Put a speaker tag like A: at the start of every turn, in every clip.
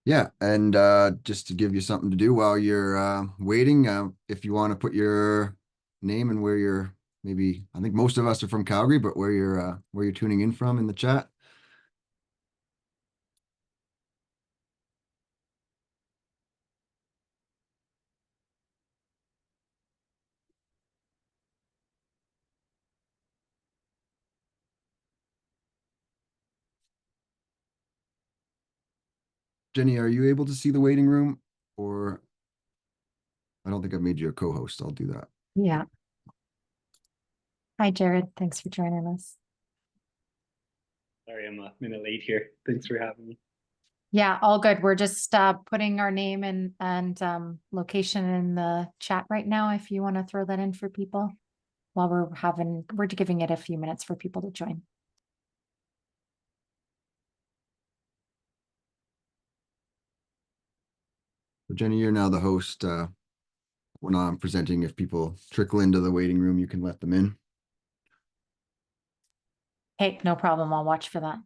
A: Yeah, and just to give you something to do while you're waiting, if you want to put your name and where you're, maybe I think most of us are from Calgary, but where you're tuning in from in the chat. Jenny, are you able to see the waiting room? Or I don't think I've made you a co-host. I'll do that.
B: Yeah. Hi, Jared. Thanks for joining us.
C: Sorry, I'm a minute late here. Thanks for having me.
B: Yeah, all good. We're just putting our name and location in the chat right now if you want to throw that in for people while we're giving it a few minutes for people to join.
A: So Jenny, you're now the host. When I'm presenting, if people trickle into the waiting room, you can let them in.
B: Hey, no problem. I'll watch for that.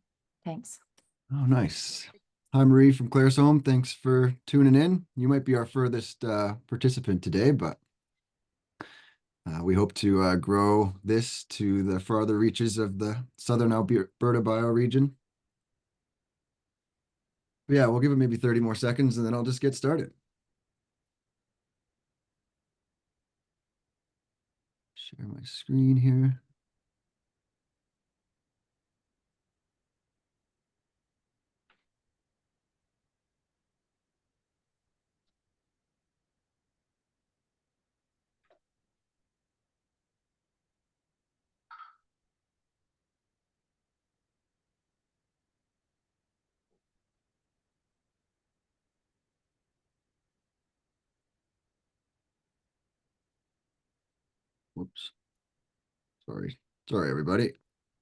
B: Thanks.
A: Oh, nice. Hi, Marie from Claire's Home. Thanks for tuning in. You might be our furthest participant today, but we hope to grow this to the farther reaches of the southern Alberta bioregion. But yeah, we'll give it maybe 30 more seconds and then I'll just get started. Share my screen here. Whoops. Sorry. Sorry, everybody.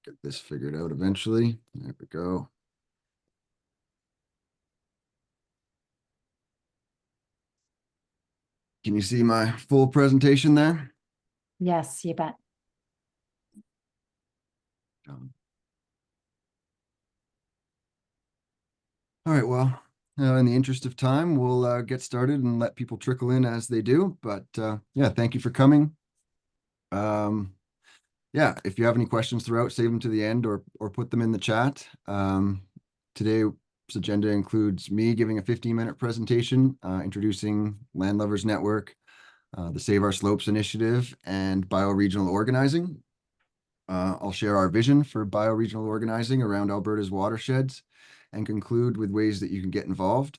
A: Get this figured out eventually. There we go. Can you see my full presentation there?
B: Yes, you bet.
A: All right, well, in the interest of time, we'll get started and let people trickle in as they do. But yeah, thank you for coming. Yeah, if you have any questions throughout, save them to the end or put them in the chat. Today's agenda includes me giving a 15-minute presentation introducing Land Lovers Network, the Save Our Slopes initiative, and bioregional organizing. I'll share our vision for bioregional organizing around Alberta's watersheds and conclude with ways that you can get involved.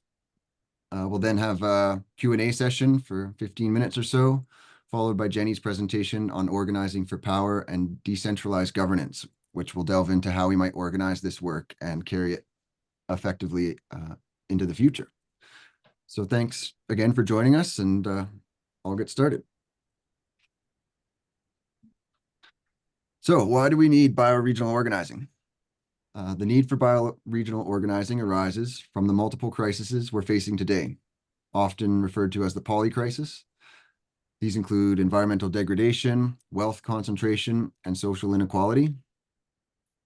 A: We'll then have a Q&A session for 15 minutes or so, followed by Jenny's presentation on organizing for power and decentralized governance, which will delve into how we might organize this work and carry it effectively into the future. So thanks again for joining us, and I'll get started. So why do we need bioregional organizing? The need for bioregional organizing arises from the multiple crises we're facing today, often referred to as the poly crisis. These include environmental degradation, wealth concentration, and social inequality.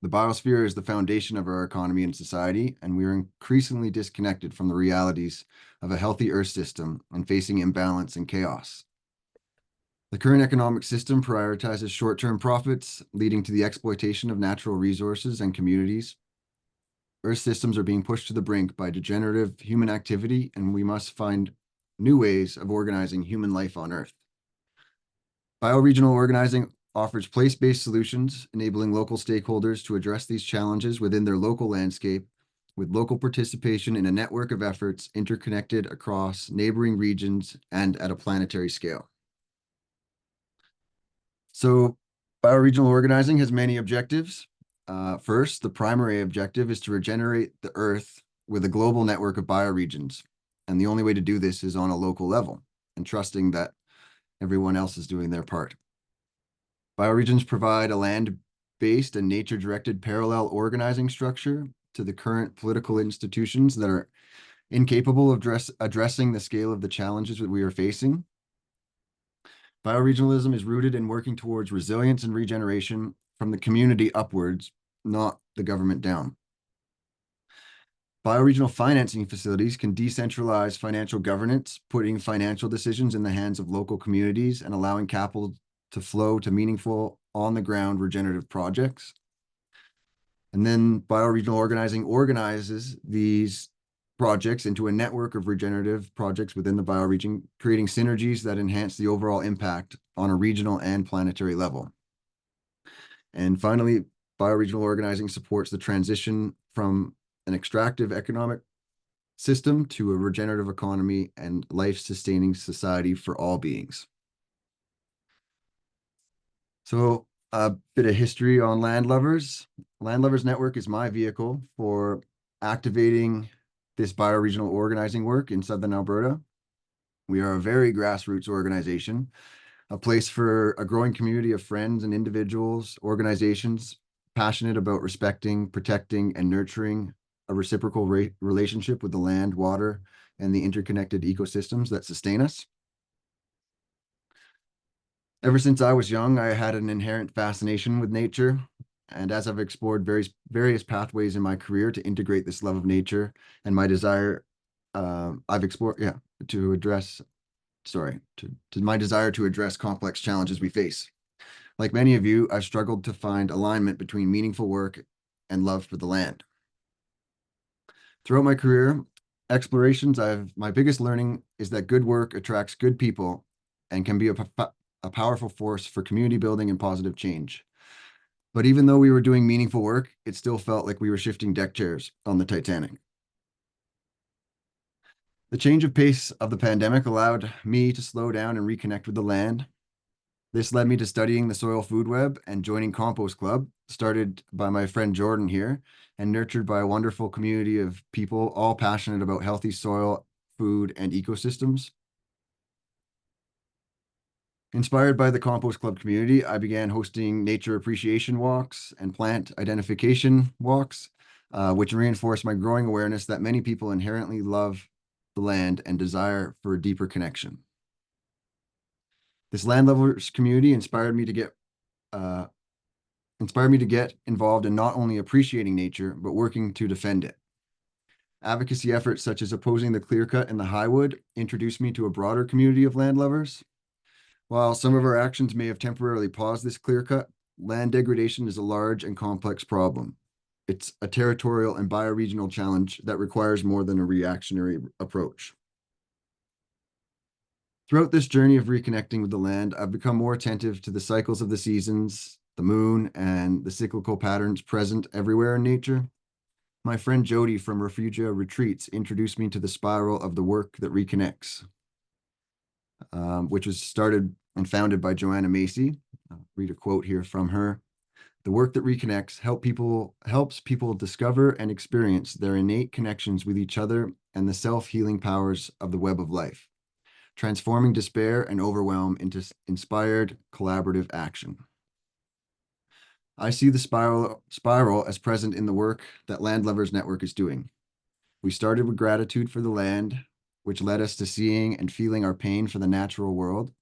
A: The biosphere is the foundation of our economy and society, and we are increasingly disconnected from the realities of a healthy Earth system and facing imbalance and chaos. The current economic system prioritizes short-term profits, leading to the exploitation of natural resources and communities. Earth systems are being pushed to the brink by degenerative human activity, and we must find new ways of organizing human life on Earth. Bioregional organizing offers place-based solutions, enabling local stakeholders to address these challenges within their local landscape, with local participation in a network of efforts interconnected across neighboring regions and at a planetary scale. So bioregional organizing has many objectives. First, the primary objective is to regenerate the Earth with a global network of bioregions. And the only way to do this is on a local level and trusting that everyone else is doing their part. Bioregions provide a land-based and nature-directed parallel organizing structure to the current political institutions that are incapable of addressing the scale of the challenges that we are facing. Bioregionalism is rooted in working towards resilience and regeneration from the community upwards, not the government down. Bioregional financing facilities can decentralize financial governance, putting financial decisions in the hands of local communities and allowing capital to flow to meaningful on-the-ground regenerative projects. And then bioregional organizing organizes these projects into a network of regenerative projects within the bioregion, creating synergies that enhance the overall impact on a regional and planetary level. And finally, bioregional organizing supports the transition from an extractive economic system to a regenerative economy and life-sustaining society for all beings. So a bit of history on Land Lovers. Land Lovers Network is my vehicle for activating this bioregional organizing work in Southern Alberta. We are a very grassroots organization, a place for a growing community of friends and individuals, organizations passionate about respecting, protecting, and nurturing a reciprocal relationship with the land, water, and the interconnected ecosystems that sustain us. Ever since I was young, I had an inherent fascination with nature. And as I've explored various pathways in my career to integrate this love of nature and my desire, I've explored, to address, to my desire to address complex challenges we face. Like many of you, I've struggled to find alignment between meaningful work and love for the land. Throughout my career explorations, my biggest learning is that good work attracts good people and can be a powerful force for community building and positive change. But even though we were doing meaningful work, it still felt like we were shifting deck chairs on the Titanic. The change of pace of the pandemic allowed me to slow down and reconnect with the land. This led me to studying the soil food web and joining Compost Club, started by my friend Jordan here, and nurtured by a wonderful community of people, all passionate about healthy soil, food, and ecosystems. Inspired by the Compost Club community, I began hosting nature appreciation walks and plant identification walks, which reinforced my growing awareness that many people inherently love the land and desire for a deeper connection. This land lovers community inspired me to get involved in not only appreciating nature, but working to defend it. Advocacy efforts such as opposing the clear cut in the Highwood introduced me to a broader community of land lovers. While some of our actions may have temporarily paused this clear cut, land degradation is a large and complex problem. It's a territorial and bioregional challenge that requires more than a reactionary approach. Throughout this journey of reconnecting with the land, I've become more attentive to the cycles of the seasons, the moon, and the cyclical patterns present everywhere in nature. My friend Jody from Refugia Retreats introduced me to the spiral of the work that reconnects, which was started and founded by Joanna Macy. I'll read a quote here from her. The work that reconnects helps people discover and experience their innate connections with each other and the self-healing powers of the web of life, transforming despair and overwhelm into inspired collaborative action. I see the spiral as present in the work that Land Lovers Network is doing. We started with gratitude for the land, which led us to seeing and feeling our pain for the natural world.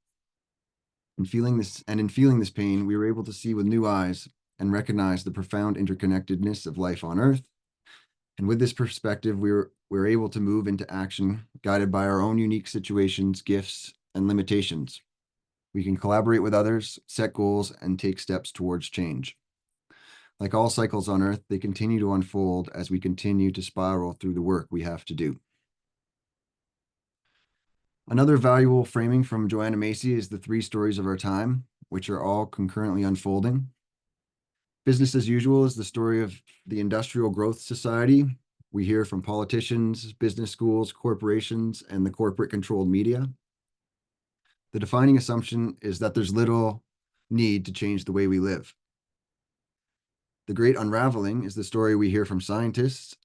A: In feeling this pain, we were able to see with new eyes and recognize the profound interconnectedness of life on Earth. And with this perspective, we were able to move into action, guided by our own unique situations, gifts, and limitations. We can collaborate with others, set goals, and take steps towards change. Like all cycles on Earth, they continue to unfold as we continue to spiral through the work we have to do. Another valuable framing from Joanna Macy is the 3 stories of our time, which are all concurrently unfolding. Business as usual is the story of the industrial growth society. We hear from politicians, business schools, corporations, and the corporate-controlled media. The defining assumption is that there's little need to change the way we live. The Great Unraveling is the story we hear from scientists,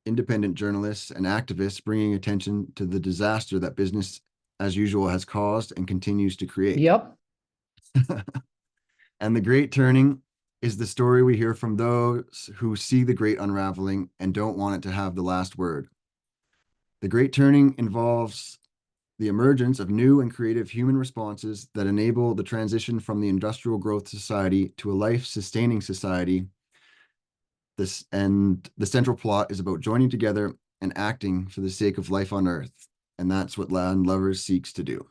A: independent journalists, and activists bringing attention to the disaster that business as usual has caused and continues to create.
D: Yep.
A: And the Great Turning is the story we hear from those who see the Great Unraveling and don't want it to have the last word. The Great Turning involves the emergence of new and creative human responses that enable the transition from the industrial growth society to a life-sustaining society the central plot is about joining together and acting for the sake of life on Earth. And that's what Land Lovers seeks to do.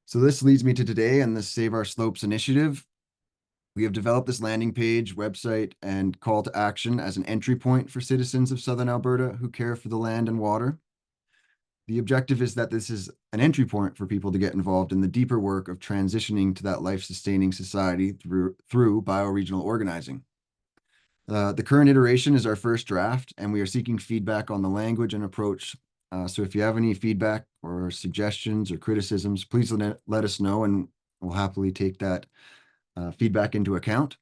A: So this leads me to today and the Save Our Slopes initiative. We have developed this landing page, website, and call to action as an entry point for citizens of Southern Alberta who care for the land and water. The objective is that this is an entry point for people to get involved in the deeper work of transitioning to that life-sustaining society through bioregional organizing. The current iteration is our first draft, and we are seeking feedback on the language and approach. So if you have any feedback or suggestions or criticisms, please let us know, and we'll happily take that feedback into account.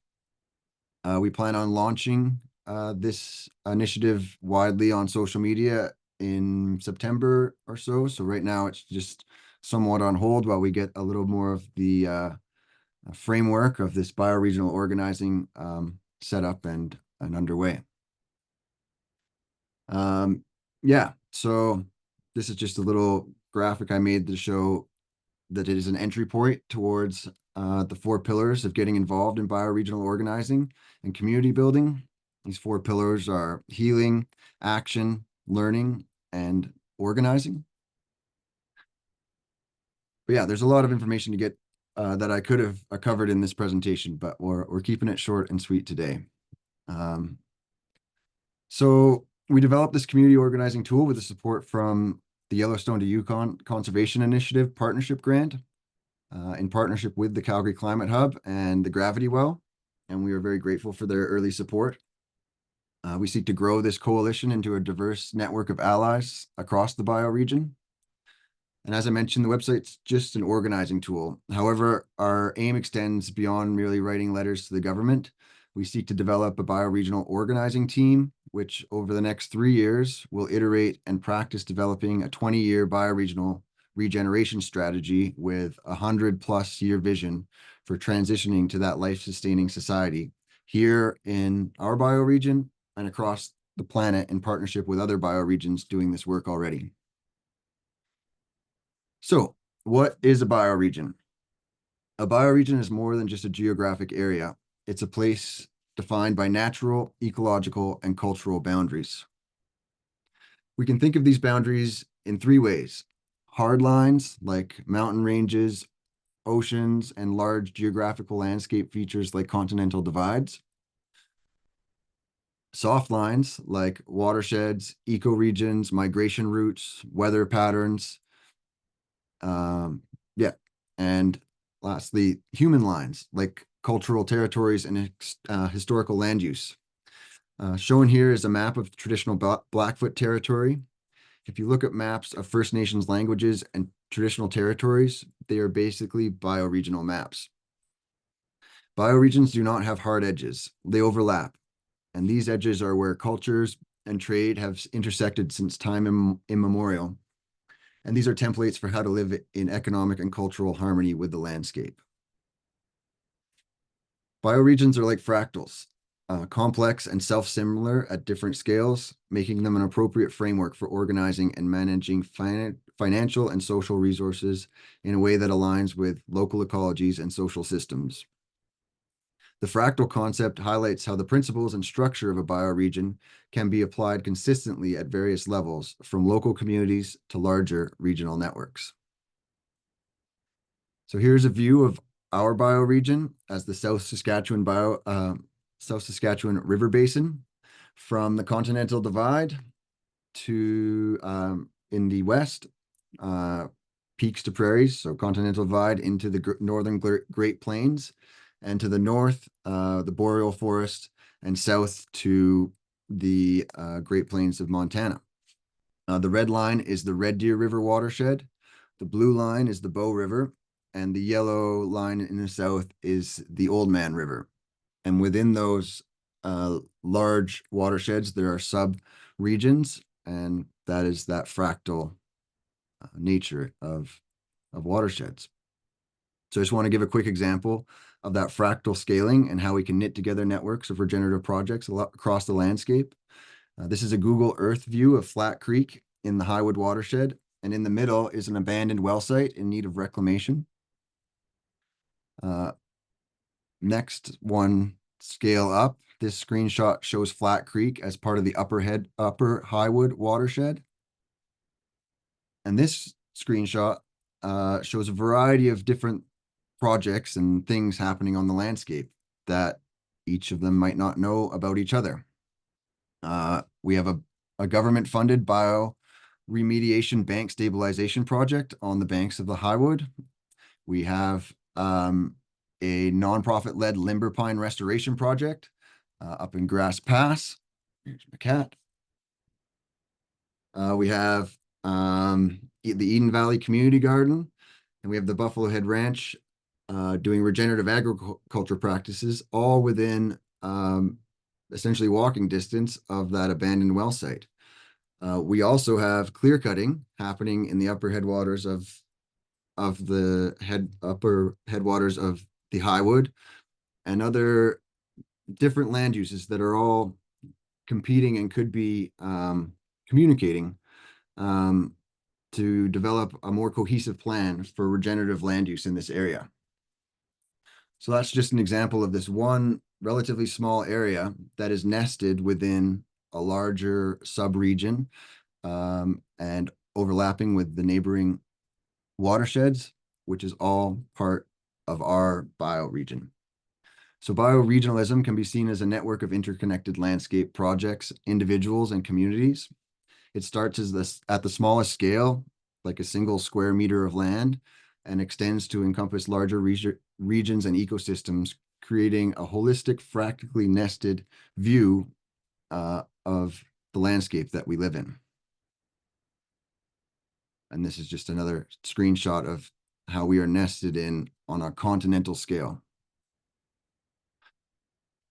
A: We plan on launching this initiative widely on social media in September or so. So right now it's just somewhat on hold while we get a little more of the framework of this bioregional organizing set up and underway. Yeah, so this is just a little graphic I made to show that it is an entry point towards the 4 pillars of getting involved in bioregional organizing and community building. These 4 pillars are healing, action, learning, and organizing. But yeah, there's a lot of information to get that I could have covered in this presentation, but we're keeping it short and sweet today. So we developed this community organizing tool with the support from the Yellowstone to Yukon Conservation Initiative Partnership Grant in partnership with the Calgary Climate Hub and the Gravity Well, and we are very grateful for their early support. We seek to grow this coalition into a diverse network of allies across the bioregion. And as I mentioned, the website's just an organizing tool. However, our aim extends beyond merely writing letters to the government. We seek to develop a bioregional organizing team, which over the next 3 years will iterate and practice developing a 20-year bioregional regeneration strategy with a 100+ year vision for transitioning to that life-sustaining society here in our bioregion and across the planet in partnership with other bioregions doing this work already. So, what is a bioregion? A bioregion is more than just a geographic area. It's a place defined by natural, ecological, and cultural boundaries. We can think of these boundaries in 3 ways. Hard lines like mountain ranges, oceans, and large geographical landscape features like continental divides. Soft lines like watersheds, ecoregions, migration routes, weather patterns. Yeah, and lastly, human lines like cultural territories and historical land use. Shown here is a map of traditional Blackfoot territory. If you look at maps of First Nations languages and traditional territories, they are basically bioregional maps. Bioregions do not have hard edges. They overlap. And these edges are where cultures and trade have intersected since time immemorial. And these are templates for how to live in economic and cultural harmony with the landscape. Bioregions are like fractals, complex and self-similar at different scales, making them an appropriate framework for organizing and managing financial and social resources in a way that aligns with local ecologies and social systems. The fractal concept highlights how the principles and structure of a bioregion can be applied consistently at various levels, from local communities to larger regional networks. So here's a view of our bioregion as the South Saskatchewan River Basin, from the Continental Divide to in the west, peaks to prairies, so Continental Divide into the northern Great Plains, and to the north, the boreal forest, and south to the Great Plains of Montana. The red line is the Red Deer River watershed. The blue line is the Bow River, and the yellow line in the south is the Old Man River. And within those large watersheds, there are sub-regions, and that is that fractal nature of watersheds. So I just want to give a quick example of that fractal scaling and how we can knit together networks of regenerative projects across the landscape. This is a Google Earth view of Flat Creek in the Highwood watershed, and in the middle is an abandoned well site in need of reclamation. Next one, scale up. this screenshot shows Flat Creek as part of the Upper Highwood watershed. And this screenshot shows a variety of different projects and things happening on the landscape that each of them might not know about each other. We have a government-funded bioremediation bank stabilization project on the banks of the Highwood. We have a nonprofit-led limber pine restoration project up in Grass Pass. Here's my cat. We have the Eden Valley Community Garden, and we have the Buffalo Head Ranch doing regenerative agriculture practices, all within essentially walking distance of that abandoned well site. We also have clear cutting happening in the upper headwaters of the upper headwaters of the Highwood, and other different land uses that are all competing and could be communicating to develop a more cohesive plan for regenerative land use in this area. So that's just an example of this one relatively small area that is nested within a larger sub-region and overlapping with the neighboring watersheds, which is all part of our bioregion. So bioregionalism can be seen as a network of interconnected landscape projects, individuals, and communities. It starts at the smallest scale, like a single square meter of land, and extends to encompass larger regions and ecosystems, creating a holistic, fractally nested view of the landscape that we live in. And this is just another screenshot of how we are nested in on a continental scale.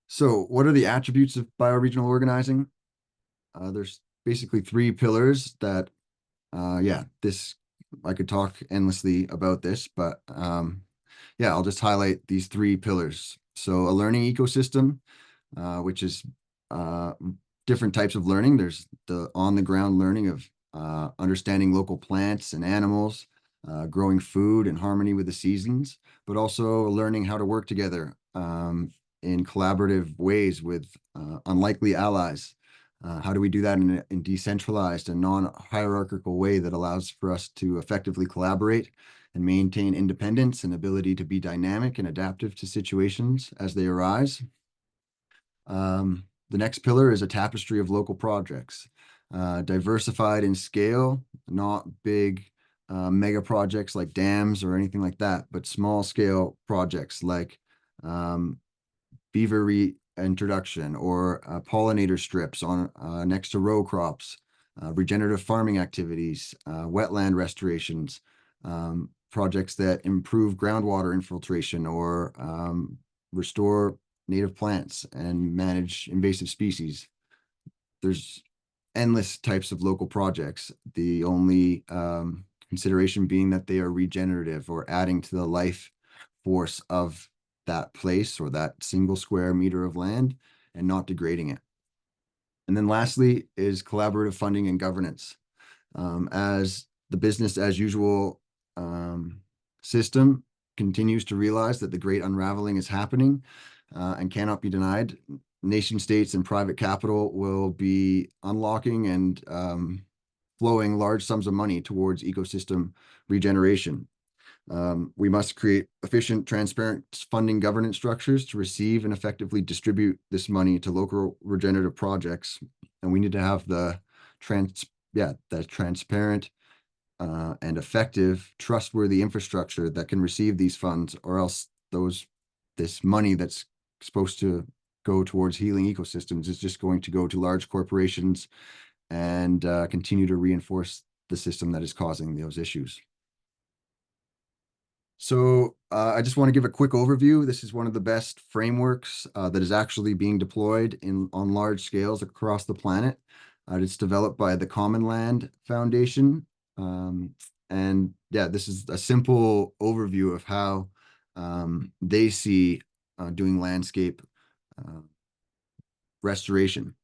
A: So what are the attributes of bioregional organizing? There's basically three pillars that, I could talk endlessly about this, but I'll just highlight these three pillars. So a learning ecosystem, which is different types of learning. There's the on-the-ground learning of understanding local plants and animals, growing food in harmony with the seasons, but also learning how to work together in collaborative ways with unlikely allies. How do we do that in a decentralized and non-hierarchical way that allows for us to effectively collaborate and maintain independence and ability to be dynamic and adaptive to situations as they arise? The next pillar is a tapestry of local projects, diversified in scale, not big mega projects like dams or anything like that, but small scale projects like beaver reintroduction or pollinator strips on next to row crops, regenerative farming activities, wetland restorations, projects that improve groundwater infiltration or restore native plants and manage invasive species. There's endless types of local projects. The only consideration being that they are regenerative or adding to the life force of that place or that single square meter of land and not degrading it. And then lastly is collaborative funding and governance. As the business as usual system continues to realize that the great unraveling is happening and cannot be denied, nation states and private capital will be unlocking and flowing large sums of money towards ecosystem regeneration. We must create efficient, transparent funding governance structures to receive and effectively distribute this money to local regenerative projects. And we need to have the transparent and effective, trustworthy infrastructure that can receive these funds, or else this money that's supposed to go towards healing ecosystems is just going to go to large corporations and continue to reinforce the system that is causing those issues. So I just want to give a quick overview. This is one of the best frameworks that is actually being deployed on large scales across the planet. It's developed by the Common Land Foundation. This is a simple overview of how they see doing landscape restoration,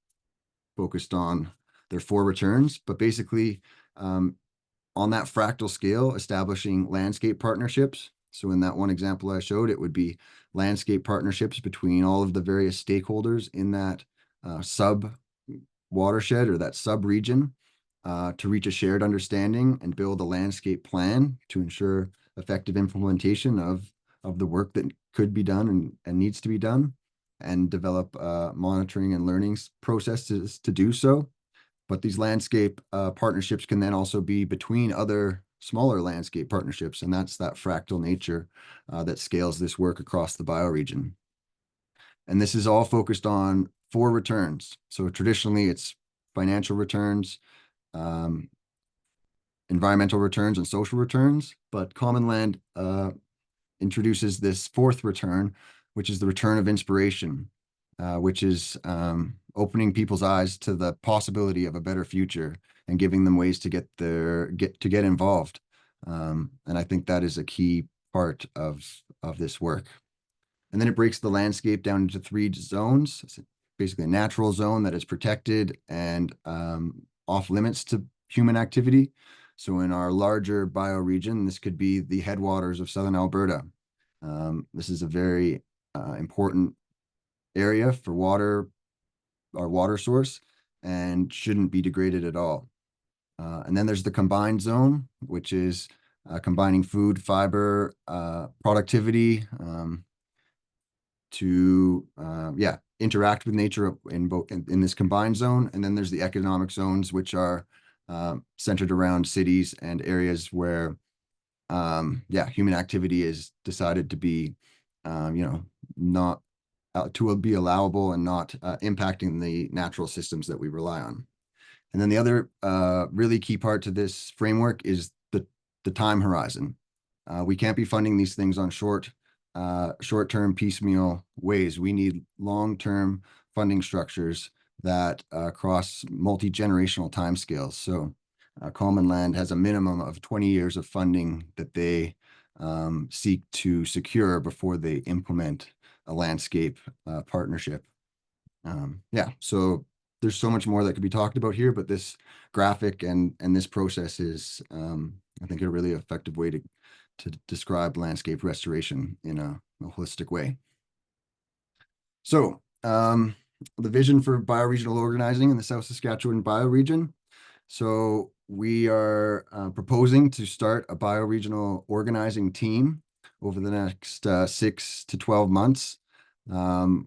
A: focused on their 4 returns, but basically on that fractal scale, establishing landscape partnerships So in that one example I showed, it would be landscape partnerships between all of the various stakeholders in that sub watershed or that sub region to reach a shared understanding and build a landscape plan to ensure effective implementation of the work that could be done and needs to be done, and develop monitoring and learning processes to do so. But these landscape partnerships can then also be between other smaller landscape partnerships, and that's that fractal nature that scales this work across the bioregion. And this is all focused on 4 returns. So traditionally, it's financial returns, environmental returns, and social returns. But Common Land introduces this 4th return, which is the return of inspiration, which is opening people's eyes to the possibility of a better future and giving them ways to get involved. And I think that is a key part of this work. And then it breaks the landscape down into 3 zones. It's basically a natural zone that is protected and off limits to human activity. So in our larger bioregion, this could be the headwaters of southern Alberta. This is a very important area for water, our water source, and shouldn't be degraded at all. And then there's the combined zone, which is combining food, fiber, productivity, to interact with nature in this combined zone. And then there's the economic zones, which are centered around cities and areas where human activity is decided to be not to be allowable and not impacting the natural systems that we rely on. And then the other really key part to this framework is the time horizon. We can't be funding these things on short-term piecemeal ways. We need long-term funding structures that cross multi-generational timescales. So Common Land has a minimum of 20 years of funding that they seek to secure before they implement a landscape partnership. So there's so much more that could be talked about here, but this graphic and this process is, I think, a really effective way to describe landscape restoration in a holistic way. So the vision for bioregional organizing in the South Saskatchewan bioregion. So we are proposing to start a bioregional organizing team over the next 6 to 12 months,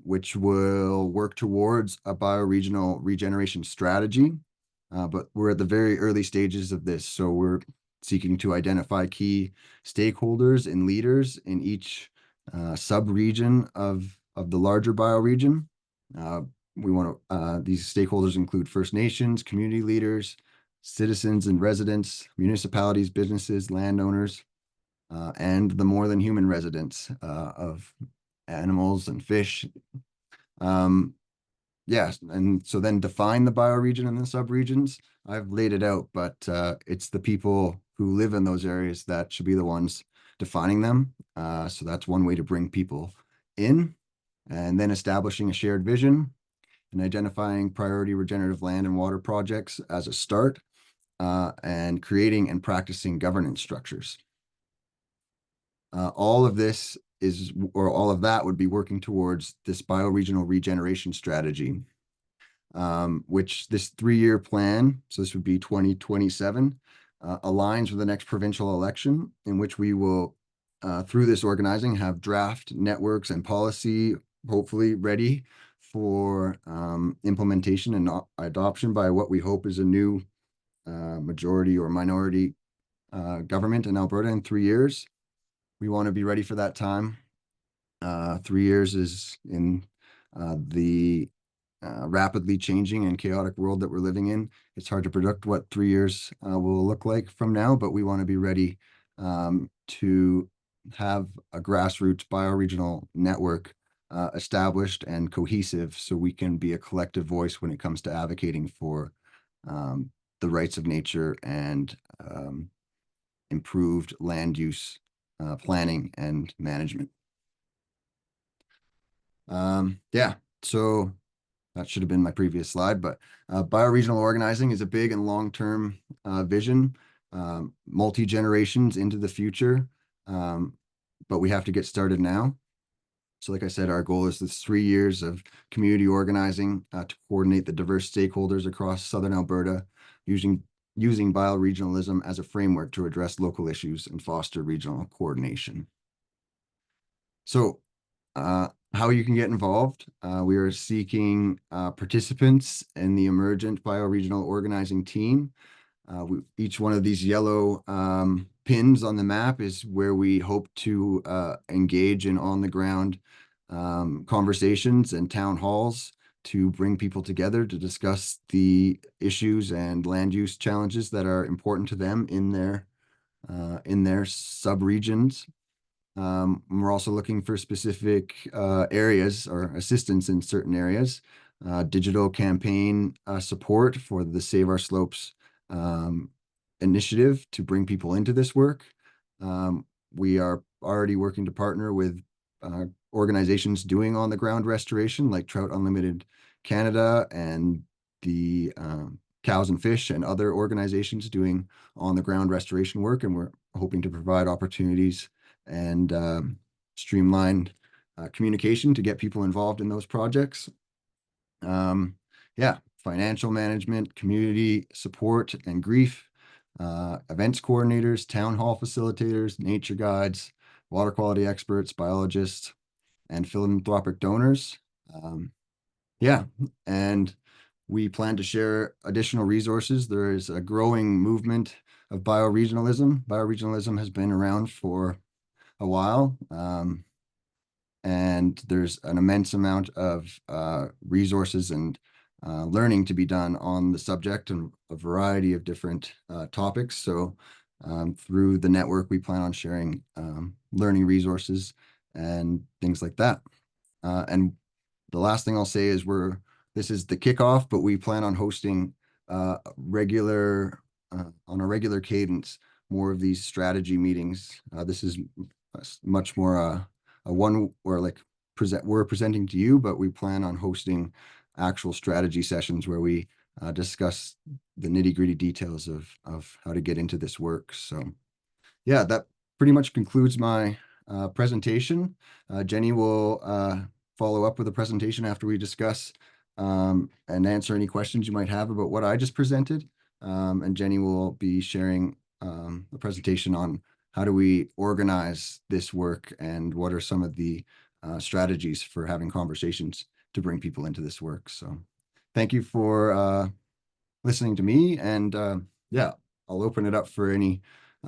A: which will work towards a bioregional regeneration strategy. But we're at the very early stages of this, so we're seeking to identify key stakeholders and leaders in each sub-region of the larger bioregion. We want to, these stakeholders include First Nations, community leaders, citizens and residents, municipalities, businesses, landowners, and the more than human residents of animals and fish. Yes, and so then define the bioregion and the subregions. I've laid it out, but it's the people who live in those areas that should be the ones defining them. So that's one way to bring people in, and then establishing a shared vision and identifying priority regenerative land and water projects as a start, and creating and practicing governance structures. All of this is, or all of that would be working towards this bioregional regeneration strategy, which this 3-year plan, so this would be 2027, aligns with the next provincial election, in which we will, through this organizing, have draft networks and policy hopefully ready for implementation and adoption by what we hope is a new majority or minority government in Alberta in 3 years. We want to be ready for that time. 3 years is in the rapidly changing and chaotic world that we're living in. It's hard to predict what 3 years will look like from now, but we want to be ready to have a grassroots bioregional network established and cohesive, so we can be a collective voice when it comes to advocating for the rights of nature and improved land use planning and management. So that should have been my previous slide, but bioregional organizing is a big and long-term vision, multi-generations into the future. but we have to get started now. So like I said, our goal is this 3 years of community organizing to coordinate the diverse stakeholders across Southern Alberta using bioregionalism as a framework to address local issues and foster regional coordination. So how you can get involved. We are seeking participants in the emergent bioregional organizing team. Each one of these yellow pins on the map is where we hope to engage in on-the-ground conversations and town halls to bring people together to discuss the issues and land use challenges that are important to them in their sub-regions. We're also looking for specific areas or assistance in certain areas, digital campaign support for the Save Our Slopes initiative to bring people into this work. We are already working to partner with organizations doing on the ground restoration like Trout Unlimited Canada and the Cows and Fish and other organizations doing on the ground restoration work. And we're hoping to provide opportunities and streamlined communication to get people involved in those projects. Yeah, financial management, community support and grief, events coordinators, town hall facilitators, nature guides, water quality experts, biologists, and philanthropic donors. Yeah, and we plan to share additional resources. There is a growing movement of bioregionalism. Bioregionalism has been around for a while, and there's an immense amount of resources and learning to be done on the subject and a variety of different topics. So through the network, we plan on sharing learning resources and things like that. And the last thing I'll say is this is the kickoff, but we plan on hosting on a regular cadence, more of these strategy meetings. This is much more a one or like we're presenting to you, but we plan on hosting actual strategy sessions where we discuss the nitty-gritty details of how to get into this work. So yeah, that pretty much concludes my presentation. Jenny will follow up with a presentation after we discuss and answer any questions you might have about what I just presented. And Jenny will be sharing a presentation on how do we organize this work and what are some of the strategies for having conversations to bring people into this work. So thank you for listening to me. And yeah, I'll open it up for any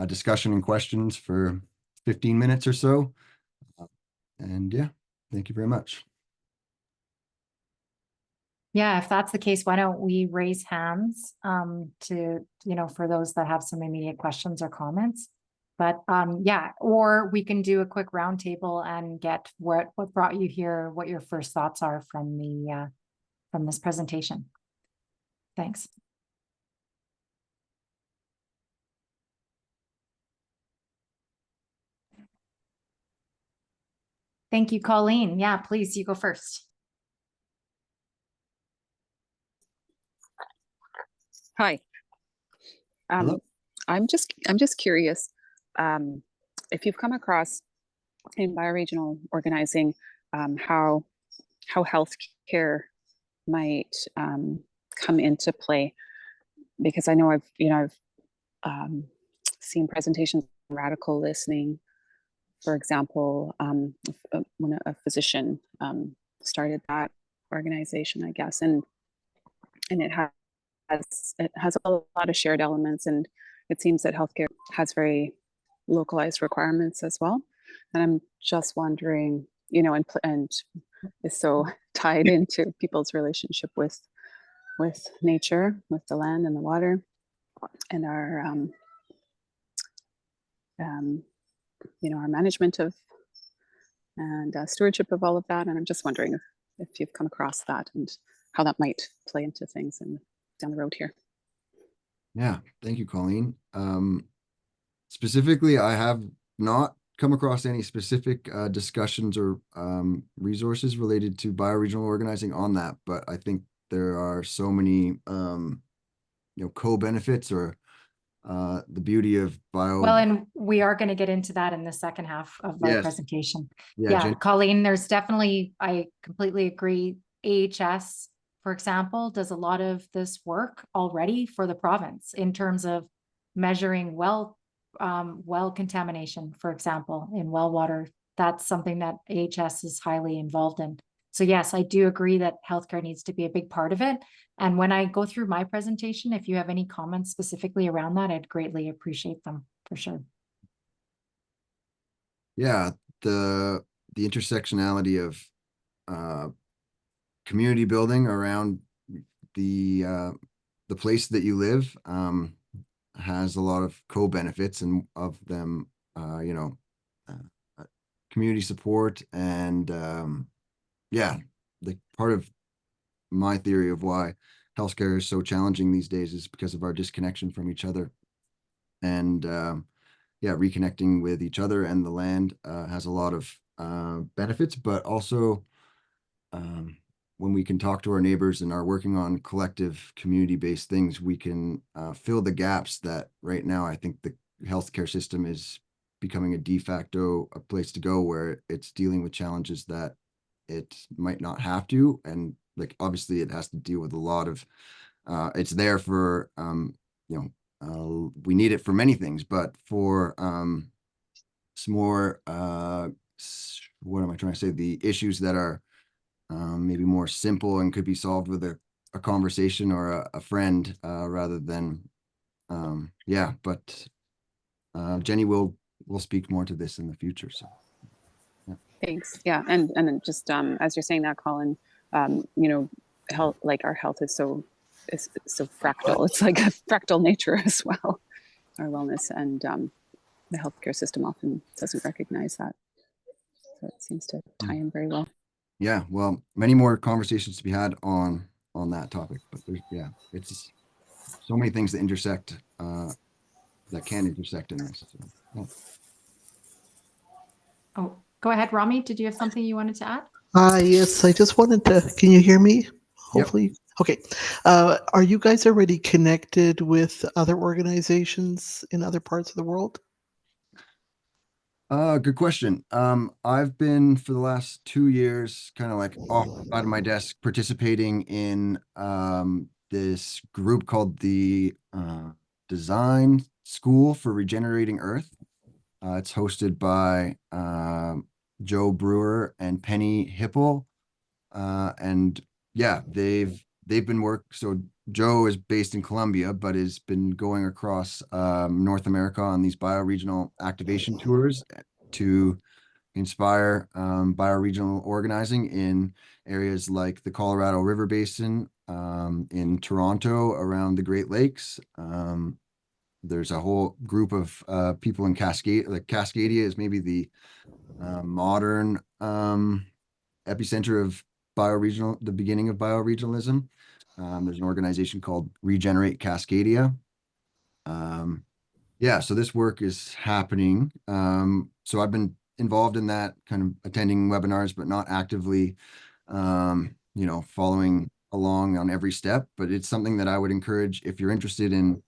A: discussion and questions for 15 minutes or so. And yeah, thank you very much.
B: Yeah, if that's the case, why don't we raise hands for those that have some immediate questions or comments. But yeah, or we can do a quick roundtable and get what brought you here, what your first thoughts are from this presentation. Thanks. Thank you, Colleen. Yeah, please, you go first.
D: Hi.
A: Hello.
D: I'm just curious if you've come across in bioregional organizing how healthcare might come into play, because I know I've seen presentations on radical listening, for example, when a physician started that organization, I guess, and it has a lot of shared elements, and it seems that healthcare has very localized requirements as well. And I'm just wondering, and is so tied into people's relationship with nature, with the land and the water, and our our management of and stewardship of all of that. And I'm just wondering if you've come across that and how that might play into things and down the road here.
A: Yeah, thank you, Colleen. Specifically, I have not come across any specific discussions or resources related to bioregional organizing on that, but I think there are so many co-benefits or the beauty of bio.
B: Well, and we are going to get into that in the second half of our
A: Yes.
B: presentation.
A: Yeah,
B: Yeah,
A: Jenny.
B: Colleen, there's definitely, I completely agree. AHS, for example, does a lot of this work already for the province in terms of measuring well contamination, for example, in well water. That's something that AHS is highly involved in. So yes, I do agree that healthcare needs to be a big part of it. And when I go through my presentation, if you have any comments specifically around that, I'd greatly appreciate them for sure.
A: Yeah, the intersectionality of community building around the place that you live has a lot of co-benefits, and of them, community support and yeah, the part of my theory of why healthcare is so challenging these days is because of our disconnection from each other. And yeah, reconnecting with each other and the land has a lot of benefits, but also when we can talk to our neighbors and are working on collective community-based things, we can fill the gaps that right now I think the healthcare system is becoming a de facto a place to go, where it's dealing with challenges that it might not have to. And like, obviously it has to deal with a lot of it's there for we need it for many things, but for some more what am I trying to say, the issues that are maybe more simple and could be solved with a conversation or a friend rather than yeah. But Jenny will speak more to this in the future, so
D: Thanks. Yeah, and just as you're saying that, Colin, health, like our health is so fractal. It's like a fractal nature as well, our wellness, and the healthcare system often doesn't recognize that. So it seems to tie in very well.
A: Yeah, well, many more conversations to be had on that topic, but there's, yeah, it's so many things that intersect that can intersect in this. So, yeah.
B: Oh, go ahead, Rami. Did you have something you wanted to add?
E: Yes, I just wanted to, can you hear me?
A: Yep.
E: Hopefully. Okay. Are you guys already connected with other organizations in other parts of the world?
A: Good question. I've been for the last 2 years kind of like off out of my desk participating in this group called the Design School for Regenerating Earth. It's hosted by Joe Brewer and Penny Hipple. And yeah, they've been so Joe is based in Colombia, but has been going across North America on these bioregional activation tours to inspire bioregional organizing in areas like the Colorado River Basin, in Toronto, around the Great Lakes. There's a whole group of people in Cascade. Like Cascadia is maybe the modern epicenter of bioregional, the beginning of bioregionalism. There's an organization called Regenerate Cascadia. Yeah, so this work is happening. So I've been involved in that, kind of attending webinars, but not actively, following along on every step. But it's something that I would encourage if you're interested in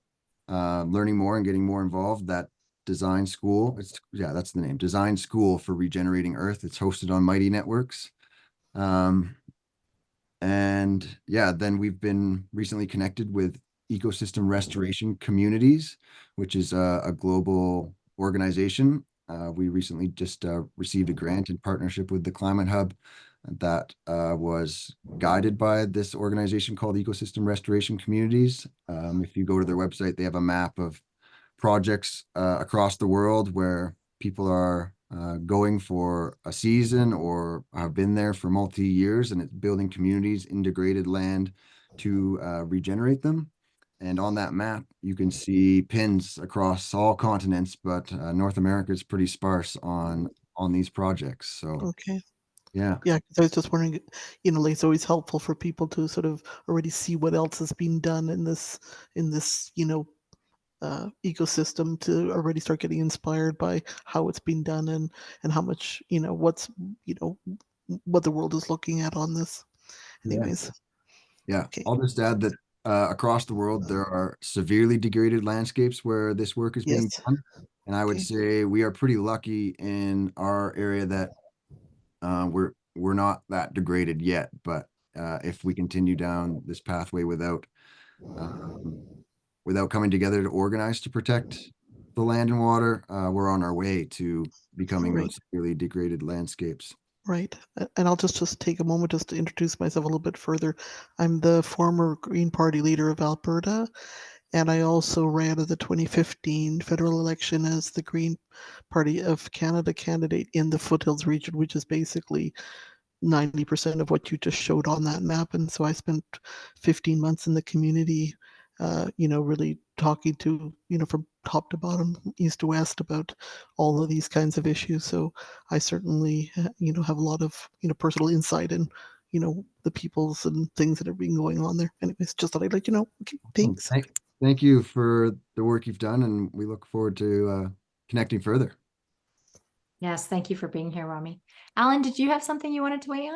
A: learning more and getting more involved. That design school, that's the name, Design School for Regenerating Earth. It's hosted on Mighty Networks. And yeah, then we've been recently connected with Ecosystem Restoration Communities, which is a global organization. We recently just received a grant in partnership with the Climate Hub that was guided by this organization called Ecosystem Restoration Communities. If you go to their website, they have a map of projects across the world where people are going for a season or have been there for multi-years, and it's building communities, integrated land to regenerate them. And on that map, you can see pins across all continents, but North America is pretty sparse on these projects. So
E: Okay.
A: yeah.
E: Yeah, 'cause I was just wondering, like, it's always helpful for people to sort of already see what else has been done in this, ecosystem, to already start getting inspired by how it's been done, and how much, what's, what the world is looking at on this.
A: Yeah.
E: Anyways.
A: Yeah,
E: Okay.
A: I'll just add that across the world, there are severely degraded landscapes where this work is being
E: Yes.
A: done. And I would
E: Okay.
A: say we are pretty lucky in our area that we're not that degraded yet. But if we continue down this pathway um, without coming together to organize to protect the land and water, we're on our way to becoming
E: Right.
A: those severely degraded landscapes.
E: Right. And I'll just take a moment just to introduce myself a little bit further. I'm the former Green Party leader of Alberta, and I also ran at the 2015 federal election as the Green Party of Canada candidate in the Foothills region, which is basically 90% of what you just showed on that map. And so I spent 15 months in the community, really talking to, from top to bottom, east to west about all of these kinds of issues. So I certainly, have a lot of, personal insight in, the peoples and things that are being going on there. Anyways, just thought I'd let you know. Okay, thanks.
A: Thank you for the work you've done, and we look forward to connecting further.
B: Yes, thank you for being here, Rami. Alan, did you have something you wanted to weigh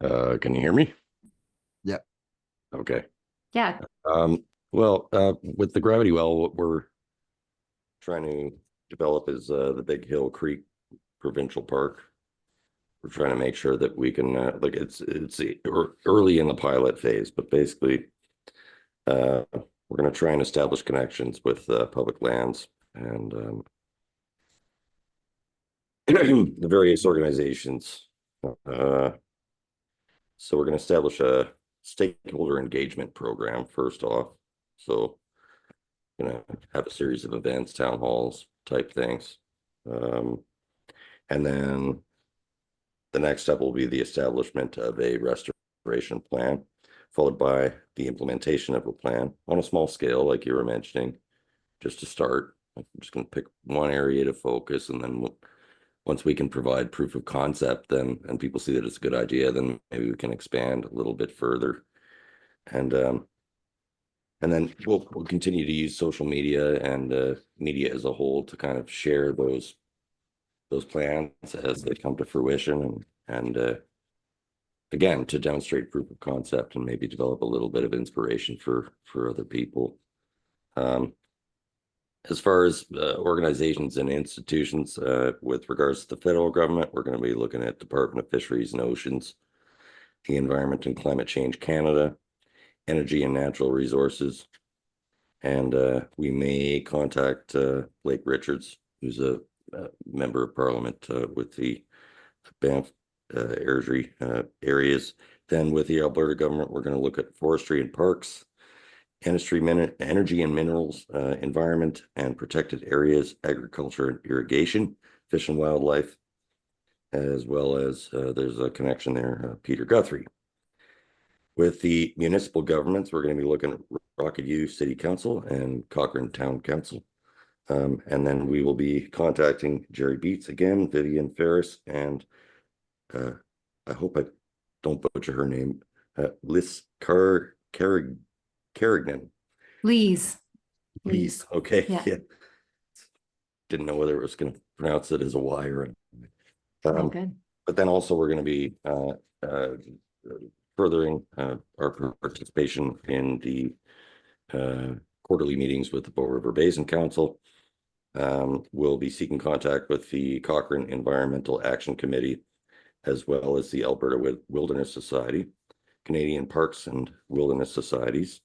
B: on?
F: Can you hear me?
A: Yep.
F: Okay.
B: Yeah.
F: With the gravity well, what we're trying to develop is the Big Hill Creek Provincial Park. We're trying to make sure that we can it's early in the pilot phase, but basically we're going to try and establish connections with public lands and the various organizations. So we're going to establish a stakeholder engagement program first off. So going to have a series of events, town halls type things. And then the next step will be the establishment of a restoration plan, followed by the implementation of a plan on a small scale, like you were mentioning, just to start. I'm just going to pick one area to focus, and then once we can provide proof of concept, then and people see that it's a good idea, then maybe we can expand a little bit further. And then we'll continue to use social media and media as a whole to kind of share those plans as they come to fruition, and again, to demonstrate proof of concept and maybe develop a little bit of inspiration for other people. As far as organizations and institutions, with regards to the federal government, we're going to be looking at Department of Fisheries and Oceans, the Environment and Climate Change Canada, Energy and Natural Resources, and we may contact Blake Richards, who's a member of Parliament with the Banff Airdrie areas. Then with the Alberta government, we're going to look at forestry and parks, energy and minerals, environment and protected areas, agriculture and irrigation, fish and wildlife, as well as there's a connection there, Peter Guthrie. With the municipal governments, we're going to be looking at Rocket View City Council and Cochrane Town Council. And then we will be contacting Jerry Beats again, Vivian Ferris, and I hope I don't butcher her name, Liz Carrigan.
B: Please.
F: Please. Okay.
B: Yeah.
F: Didn't know whether it was going to pronounce it as a Y or
B: Oh, good.
F: but then also we're going to be furthering our participation in the quarterly meetings with the Bow River Basin Council. We'll be seeking contact with the Cochrane Environmental Action Committee, as well as the Alberta Wilderness Society, Canadian Parks and Wilderness Societies,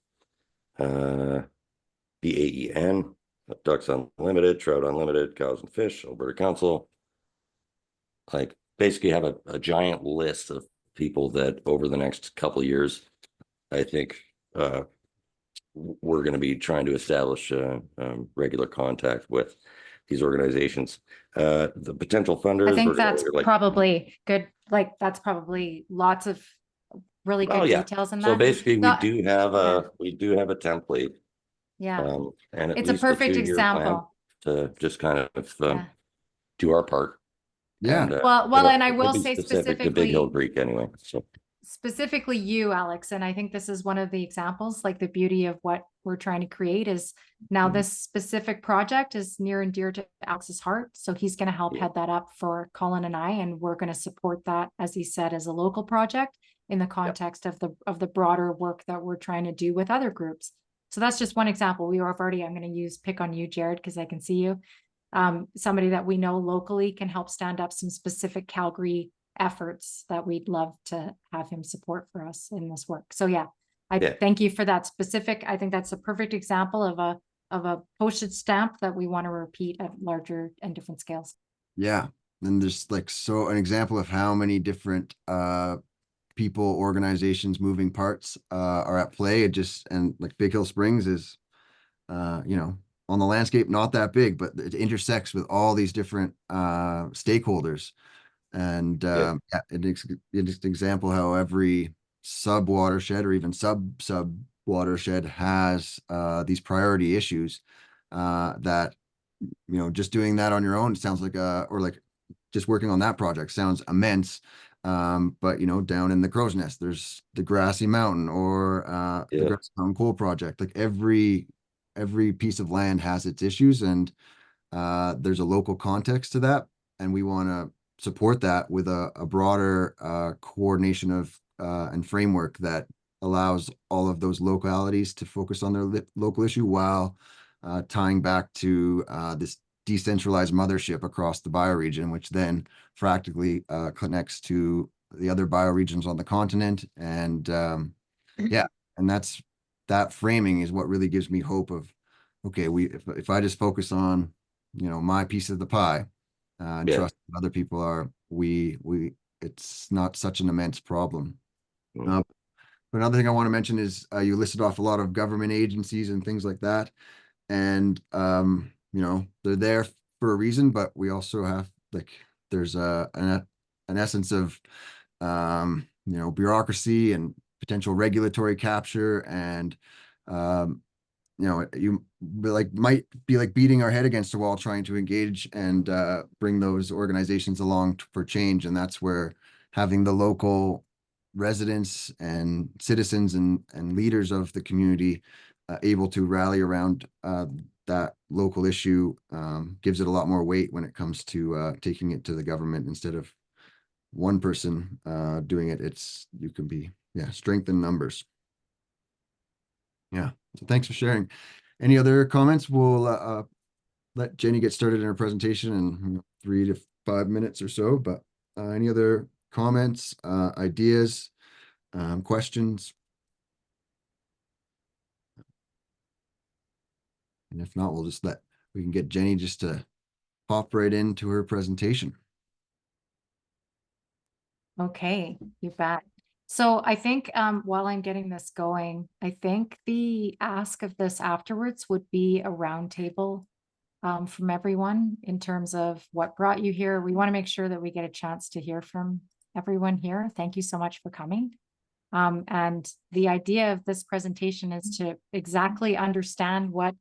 F: the AEN, Ducks Unlimited, Trout Unlimited, Cows and Fish, Alberta Council. Like basically have a giant list of people that over the next couple of years, I think we're going to be trying to establish regular contact with these organizations. The potential funders.
B: I think that's probably good. Like that's probably lots of really good details in that.
F: So basically, we do have a template.
B: Yeah.
F: And
B: it's a perfect example
F: to just kind of do our part.
A: Yeah.
F: And,
B: and I will say
F: specific to Big Hill Creek anyway. So
B: specifically you, Alex, and I think this is one of the examples, like the beauty of what we're trying to create is now this specific project is near and dear to Alex's heart. So he's going to help head that up for Colin and I, and we're going to support that, as he said, as a local project. in the context of the broader work that we're trying to do with other groups. So that's just one example. We have already, I'm going to pick on you, Jared, because I can see you. Somebody that we know locally can help stand up some specific Calgary efforts that we'd love to have him support for us in this work. So yeah, I thank you for that specific. I think that's a perfect example of a postage stamp that we want to repeat at larger and different scales.
A: Yeah. And there's like, so an example of how many different people, organizations, moving parts are at play. It just, and like Big Hill Springs is you know, on the landscape, not that big, but it intersects with all these different stakeholders. And yeah, it's an example how every sub watershed or even sub watershed has these priority issues that, you know, just doing that on your own sounds like or like just working on that project sounds immense. But you know, down in the Crow's Nest, there's the Grassy Mountain or the Grassy Mountain Coal Project. Like every piece of land has its issues, and there's a local context to that, and we want to support that with a broader coordination of and framework that allows all of those localities to focus on their local issue while tying back to this decentralized mothership across the bioregion, which then practically connects to the other bioregions on the continent. And yeah, and that framing is what really gives me hope of, okay, if I just focus on, you know, my piece of the pie and trust that other people are, it's not such an immense problem. But another thing I want to mention is you listed off a lot of government agencies and things like that. And, you know, they're there for a reason, but we also have, like, there's an essence of, you know, bureaucracy and potential regulatory capture. And, you know, you might be like beating our head against a wall trying to engage and bring those organizations along for change. And that's where having the local residents and citizens and leaders of the community able to rally around that local issue gives it a lot more weight when it comes to taking it to the government instead of one person doing it. You can be, strength in numbers. Yeah. So thanks for sharing. Any other comments? We'll let Jenny get started in her presentation in 3 to 5 minutes or so, but any other comments, ideas, questions? And if not, we can get Jenny just to pop right into her presentation.
B: Okay, you bet. So I think while I'm getting this going, I think the ask of this afterwards would be a roundtable from everyone in terms of what brought you here. We want to make sure that we get a chance to hear from everyone here. Thank you so much for coming. And the idea of this presentation is to exactly understand what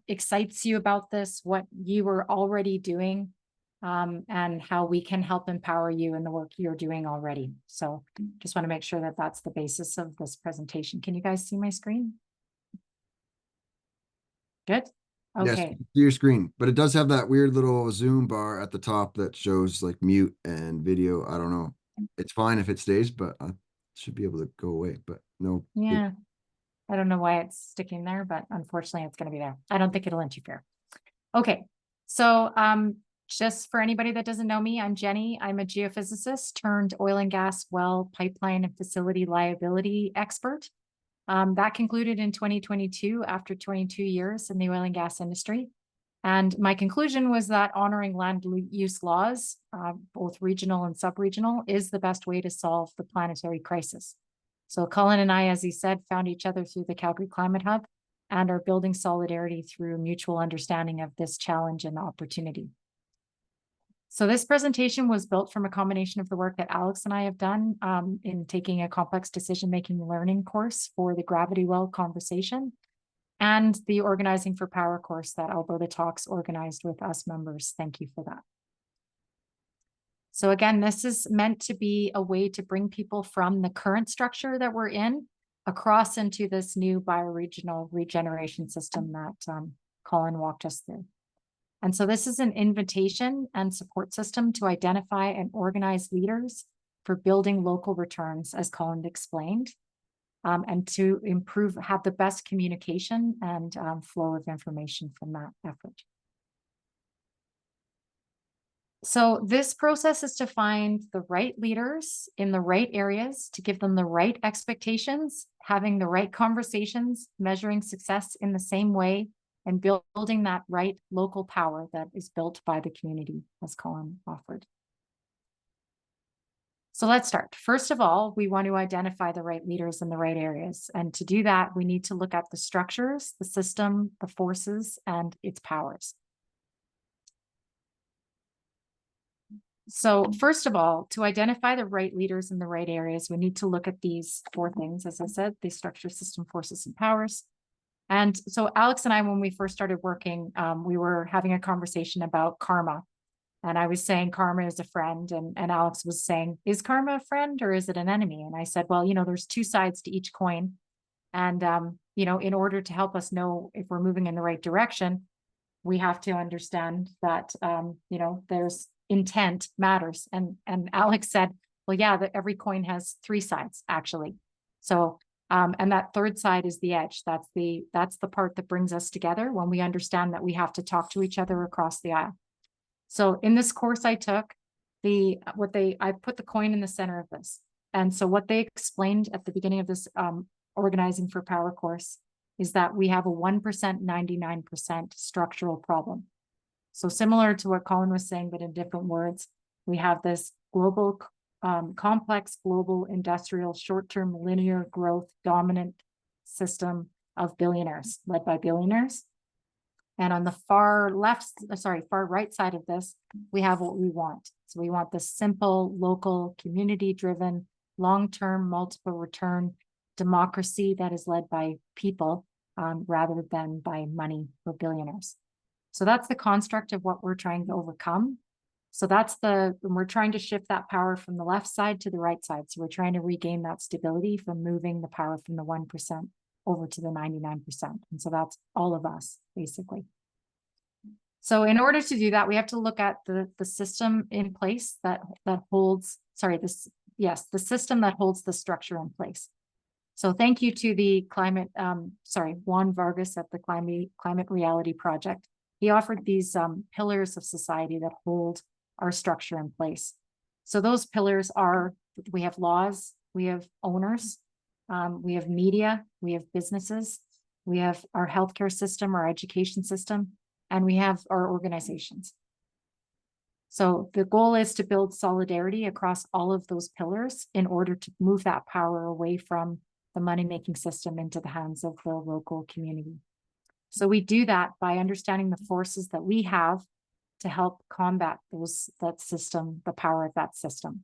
B: excites you about this, what you were already doing, and how we can help empower you in the work you're doing already. So just want to make sure that that's the basis of this presentation. Can you guys see my screen? Good. Okay.
A: Yes, see your screen, but it does have that weird little zoom bar at the top that shows like mute and video. I don't know. It's fine if it stays, but I should be able to go away, but no.
B: Yeah. I don't know why it's sticking there, but unfortunately it's going to be there. I don't think it'll interfere. Okay. So, just for anybody that doesn't know me, I'm Jenny. I'm a geophysicist turned oil and gas well, pipeline and facility liability expert. That concluded in 2022 after 22 years in the oil and gas industry. And my conclusion was that honoring land use laws, both regional and sub-regional, is the best way to solve the planetary crisis. So Colin and I, as he said, found each other through the Calgary Climate Hub and are building solidarity through mutual understanding of this challenge and opportunity. So this presentation was built from a combination of the work that Alex and I have done in taking a complex decision-making learning course for the Gravity Well conversation and the Organizing for Power course that Alberta Talks organized with us members. Thank you for that. So again, this is meant to be a way to bring people from the current structure that we're in across into this new bioregional regeneration system that Colin walked us through. And so this is an invitation and support system to identify and organize leaders for building local returns, as Colin explained, and to have the best communication and flow of information from that effort. So this process is to find the right leaders in the right areas, to give them the right expectations, having the right conversations, measuring success in the same way, and building that right local power that is built by the community, as Colin offered. So let's start. First of all, we want to identify the right leaders in the right areas. And to do that, we need to look at the structures, the system, the forces, and its powers. So first of all, to identify the right leaders in the right areas, we need to look at these 4 things. As I said, the structure, system, forces, and powers. And so Alex and I, when we first started working, we were having a conversation about karma. And I was saying karma is a friend, and Alex was saying, is karma a friend or is it an enemy? And I said, well, there's 2 sides to each coin. And, in order to help us know if we're moving in the right direction, we have to understand that, there's intent matters. And Alex said, well, yeah, that every coin has 3 sides, actually. So, and that 3rd side is the edge. That's the part that brings us together when we understand that we have to talk to each other across the aisle. So in this course I took, I put the coin in the center of this. And so what they explained at the beginning of this Organizing for Power course is that we have a 1%, 99% structural problem. So similar to what Colin was saying, but in different words, we have this global, complex, global, industrial, short-term, linear growth, dominant system of billionaires, led by billionaires. And on the far right side of this, we have what we want. So we want this simple, local, community-driven, long-term, multiple return democracy that is led by people rather than by money or billionaires. So that's the construct of what we're trying to overcome. So we're trying to shift that power from the left side to the right side. So we're trying to regain that stability from moving the power from the 1% over to the 99%. And so that's all of us, basically. So in order to do that, we have to look at the system in place that holds, the system that holds the structure in place. So thank you to the Juan Vargas at the Climate Reality Project. He offered these pillars of society that hold our structure in place. So those pillars are, we have laws, we have owners, we have media, we have businesses, we have our healthcare system, our education system, and we have our organizations. So the goal is to build solidarity across all of those pillars in order to move that power away from the money-making system into the hands of the local community. So we do that by understanding the forces that we have to help combat that system, the power of that system.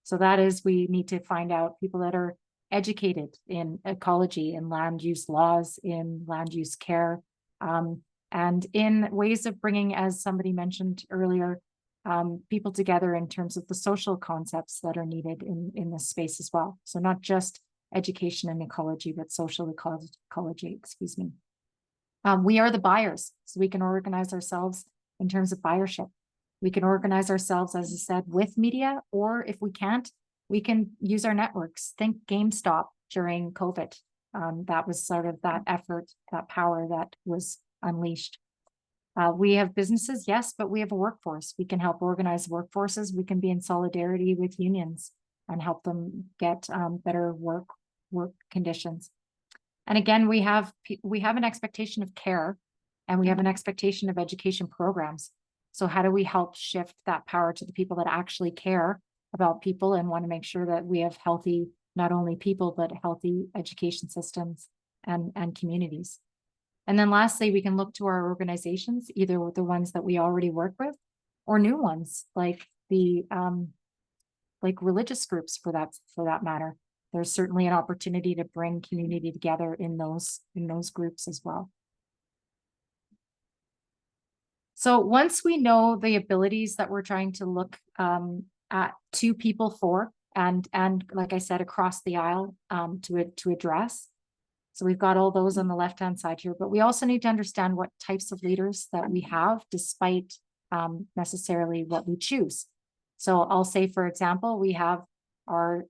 B: So that is, we need to find out people that are educated in ecology, in land use laws, in land use care, and in ways of bringing, as somebody mentioned earlier, people together in terms of the social concepts that are needed in this space as well. So not just education and ecology, but social ecology, excuse me. We are the buyers, so we can organize ourselves in terms of buyership. We can organize ourselves, as I said, with media, or if we can't, we can use our networks. Think GameStop during COVID. That was sort of that effort, that power that was unleashed. We have businesses, yes, but we have a workforce. We can help organize workforces. We can be in solidarity with unions and help them get better work conditions. And again, we have an expectation of care, and we have an expectation of education programs. So how do we help shift that power to the people that actually care about people and want to make sure that we have healthy, not only people, but healthy education systems and communities? And then lastly, we can look to our organizations, either with the ones that we already work with or new ones, like the like religious groups for that matter. There's certainly an opportunity to bring community together in those groups as well. So once we know the abilities that we're trying to look at to people for, and like I said, across the aisle to address. So we've got all those on the left-hand side here, but we also need to understand what types of leaders that we have, despite necessarily what we choose. So I'll say, for example, we have our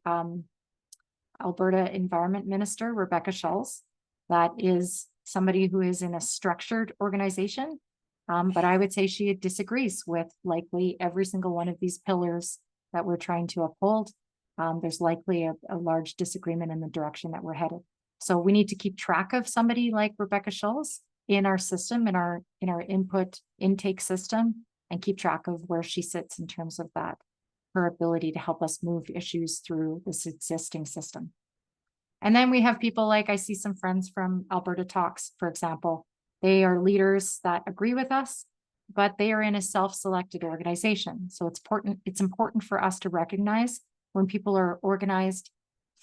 B: Alberta Environment Minister, Rebecca Schulz. That is somebody who is in a structured organization. But I would say she disagrees with likely every single one of these pillars that we're trying to uphold. There's likely a large disagreement in the direction that we're headed. So we need to keep track of somebody like Rebecca Schulz in our system, in our input intake system, and keep track of where she sits in terms of that, her ability to help us move issues through this existing system. And then we have people like, I see some friends from Alberta Talks, for example. They are leaders that agree with us, but they are in a self-selected organization. So it's important for us to recognize when people are organized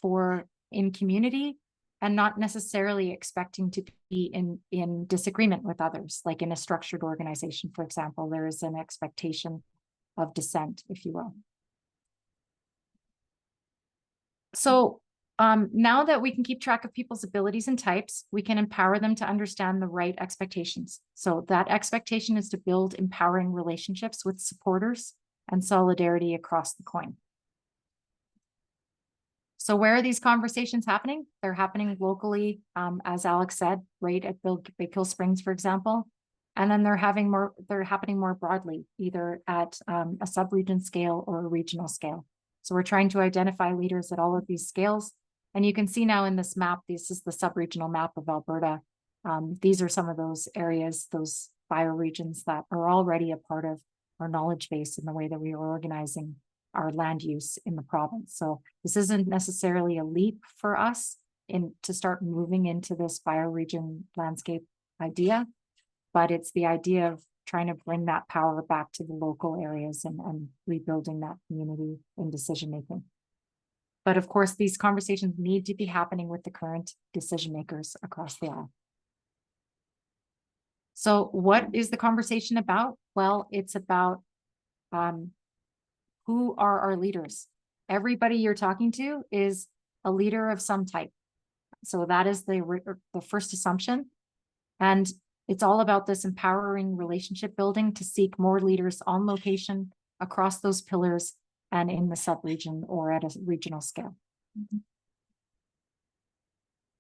B: in community and not necessarily expecting to be in disagreement with others. Like in a structured organization, for example, there is an expectation of dissent, if you will. So now that we can keep track of people's abilities and types, we can empower them to understand the right expectations. So that expectation is to build empowering relationships with supporters and solidarity across the coin. So where are these conversations happening? They're happening locally, as Alex said, right at Big Hill Springs, for example. And then they're happening more broadly, either at a sub-region scale or a regional scale. So we're trying to identify leaders at all of these scales. And you can see now in this map, this is the sub-regional map of Alberta. These are some of those areas, those bioregions that are already a part of our knowledge base in the way that we are organizing our land use in the province. So this isn't necessarily a leap for us to start moving into this bioregion landscape idea, but it's the idea of trying to bring that power back to the local areas and rebuilding that community in decision making. But of course, these conversations need to be happening with the current decision makers across the aisle. So what is the conversation about? Well, it's about who are our leaders? Everybody you're talking to is a leader of some type. So that is the first assumption. And it's all about this empowering relationship building to seek more leaders on location across those pillars and in the sub-region or at a regional scale.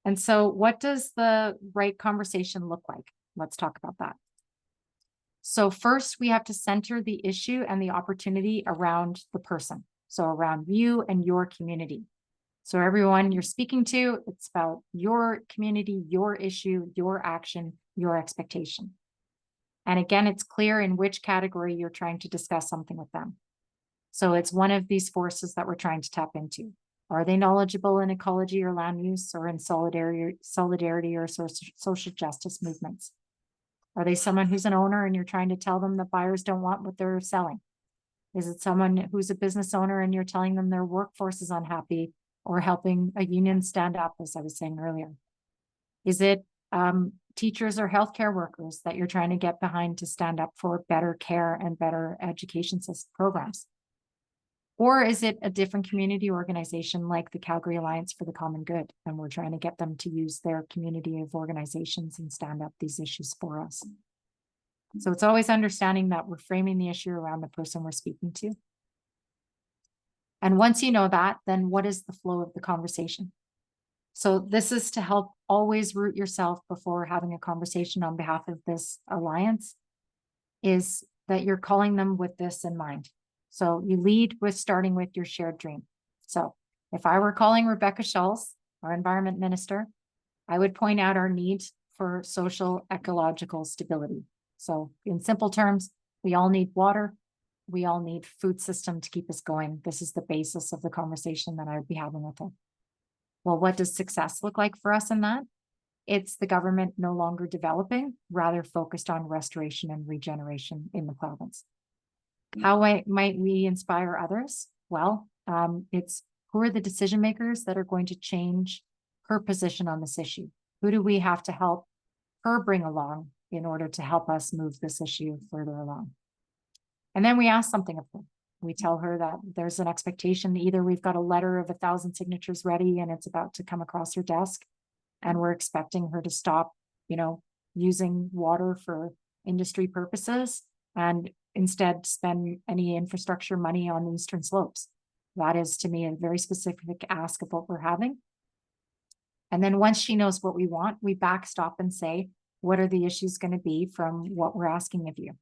B: And so what does the right conversation look like? Let's talk about that. So first, we have to center the issue and the opportunity around the person. So around you and your community. So everyone you're speaking to, it's about your community, your issue, your action, your expectation. And again, it's clear in which category you're trying to discuss something with them. So it's one of these forces that we're trying to tap into. Are they knowledgeable in ecology or land use or in solidarity or social justice movements? Are they someone who's an owner and you're trying to tell them that buyers don't want what they're selling? Is it someone who's a business owner and you're telling them their workforce is unhappy or helping a union stand up, as I was saying earlier? Is it teachers or healthcare workers that you're trying to get behind to stand up for better care and better education programs? Or is it a different community organization like the Calgary Alliance for the Common Good? And we're trying to get them to use their community of organizations and stand up these issues for us. So it's always understanding that we're framing the issue around the person we're speaking to. And once you know that, then what is the flow of the conversation? So this is to help always root yourself before having a conversation on behalf of this alliance, is that you're calling them with this in mind. So you lead with starting with your shared dream. So if I were calling Rebecca Schulz, our environment minister, I would point out our need for social ecological stability. So in simple terms, we all need water. We all need food system to keep us going. This is the basis of the conversation that I would be having with her. Well, what does success look like for us in that? It's the government no longer developing, rather focused on restoration and regeneration in the province. How might we inspire others? Well, it's who are the decision makers that are going to change her position on this issue? Who do we have to help her bring along in order to help us move this issue further along? And then we ask something of her. We tell her that there's an expectation, either we've got a letter of 1,000 signatures ready and it's about to come across her desk, and we're expecting her to stop, using water for industry purposes and instead spend any infrastructure money on the eastern slopes. That is to me a very specific ask of what we're having. And then once she knows what we want, we backstop and say, what are the issues going to be from what we're asking of you?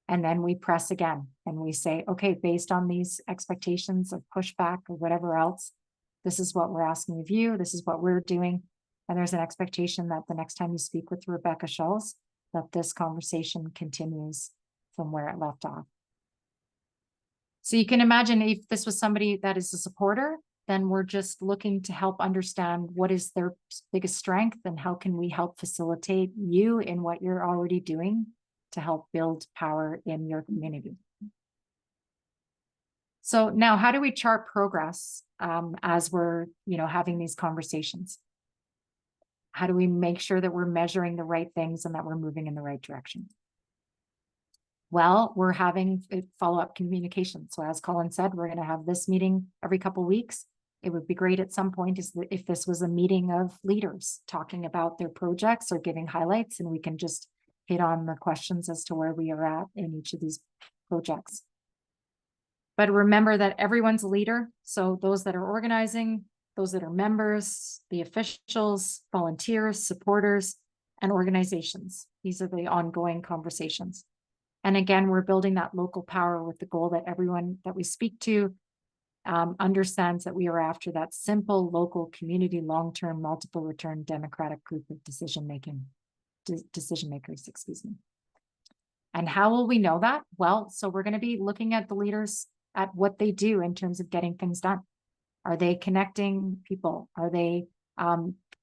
B: And then we press again and we say, okay, based on these expectations of pushback or whatever else, this is what we're asking of you. This is what we're doing. And there's an expectation that the next time you speak with Rebecca Schulz, that this conversation continues from where it left off. So you can imagine if this was somebody that is a supporter, then we're just looking to help understand what is their biggest strength and how can we help facilitate you in what you're already doing to help build power in your community. So now how do we chart progress as we're, having these conversations? How do we make sure that we're measuring the right things and that we're moving in the right direction? Well, we're having follow-up communication. So as Colin said, we're going to have this meeting every couple of weeks. It would be great at some point if this was a meeting of leaders talking about their projects or giving highlights, and we can just hit on the questions as to where we are at in each of these projects. But remember that everyone's a leader. So those that are organizing, those that are members, the officials, volunteers, supporters, and organizations. These are the ongoing conversations. And again, we're building that local power with the goal that everyone that we speak to understands that we are after that simple, local, community, long-term, multiple return democratic group of decision makers, excuse me. And how will we know that? Well, so we're going to be looking at the leaders at what they do in terms of getting things done. Are they connecting people? Are they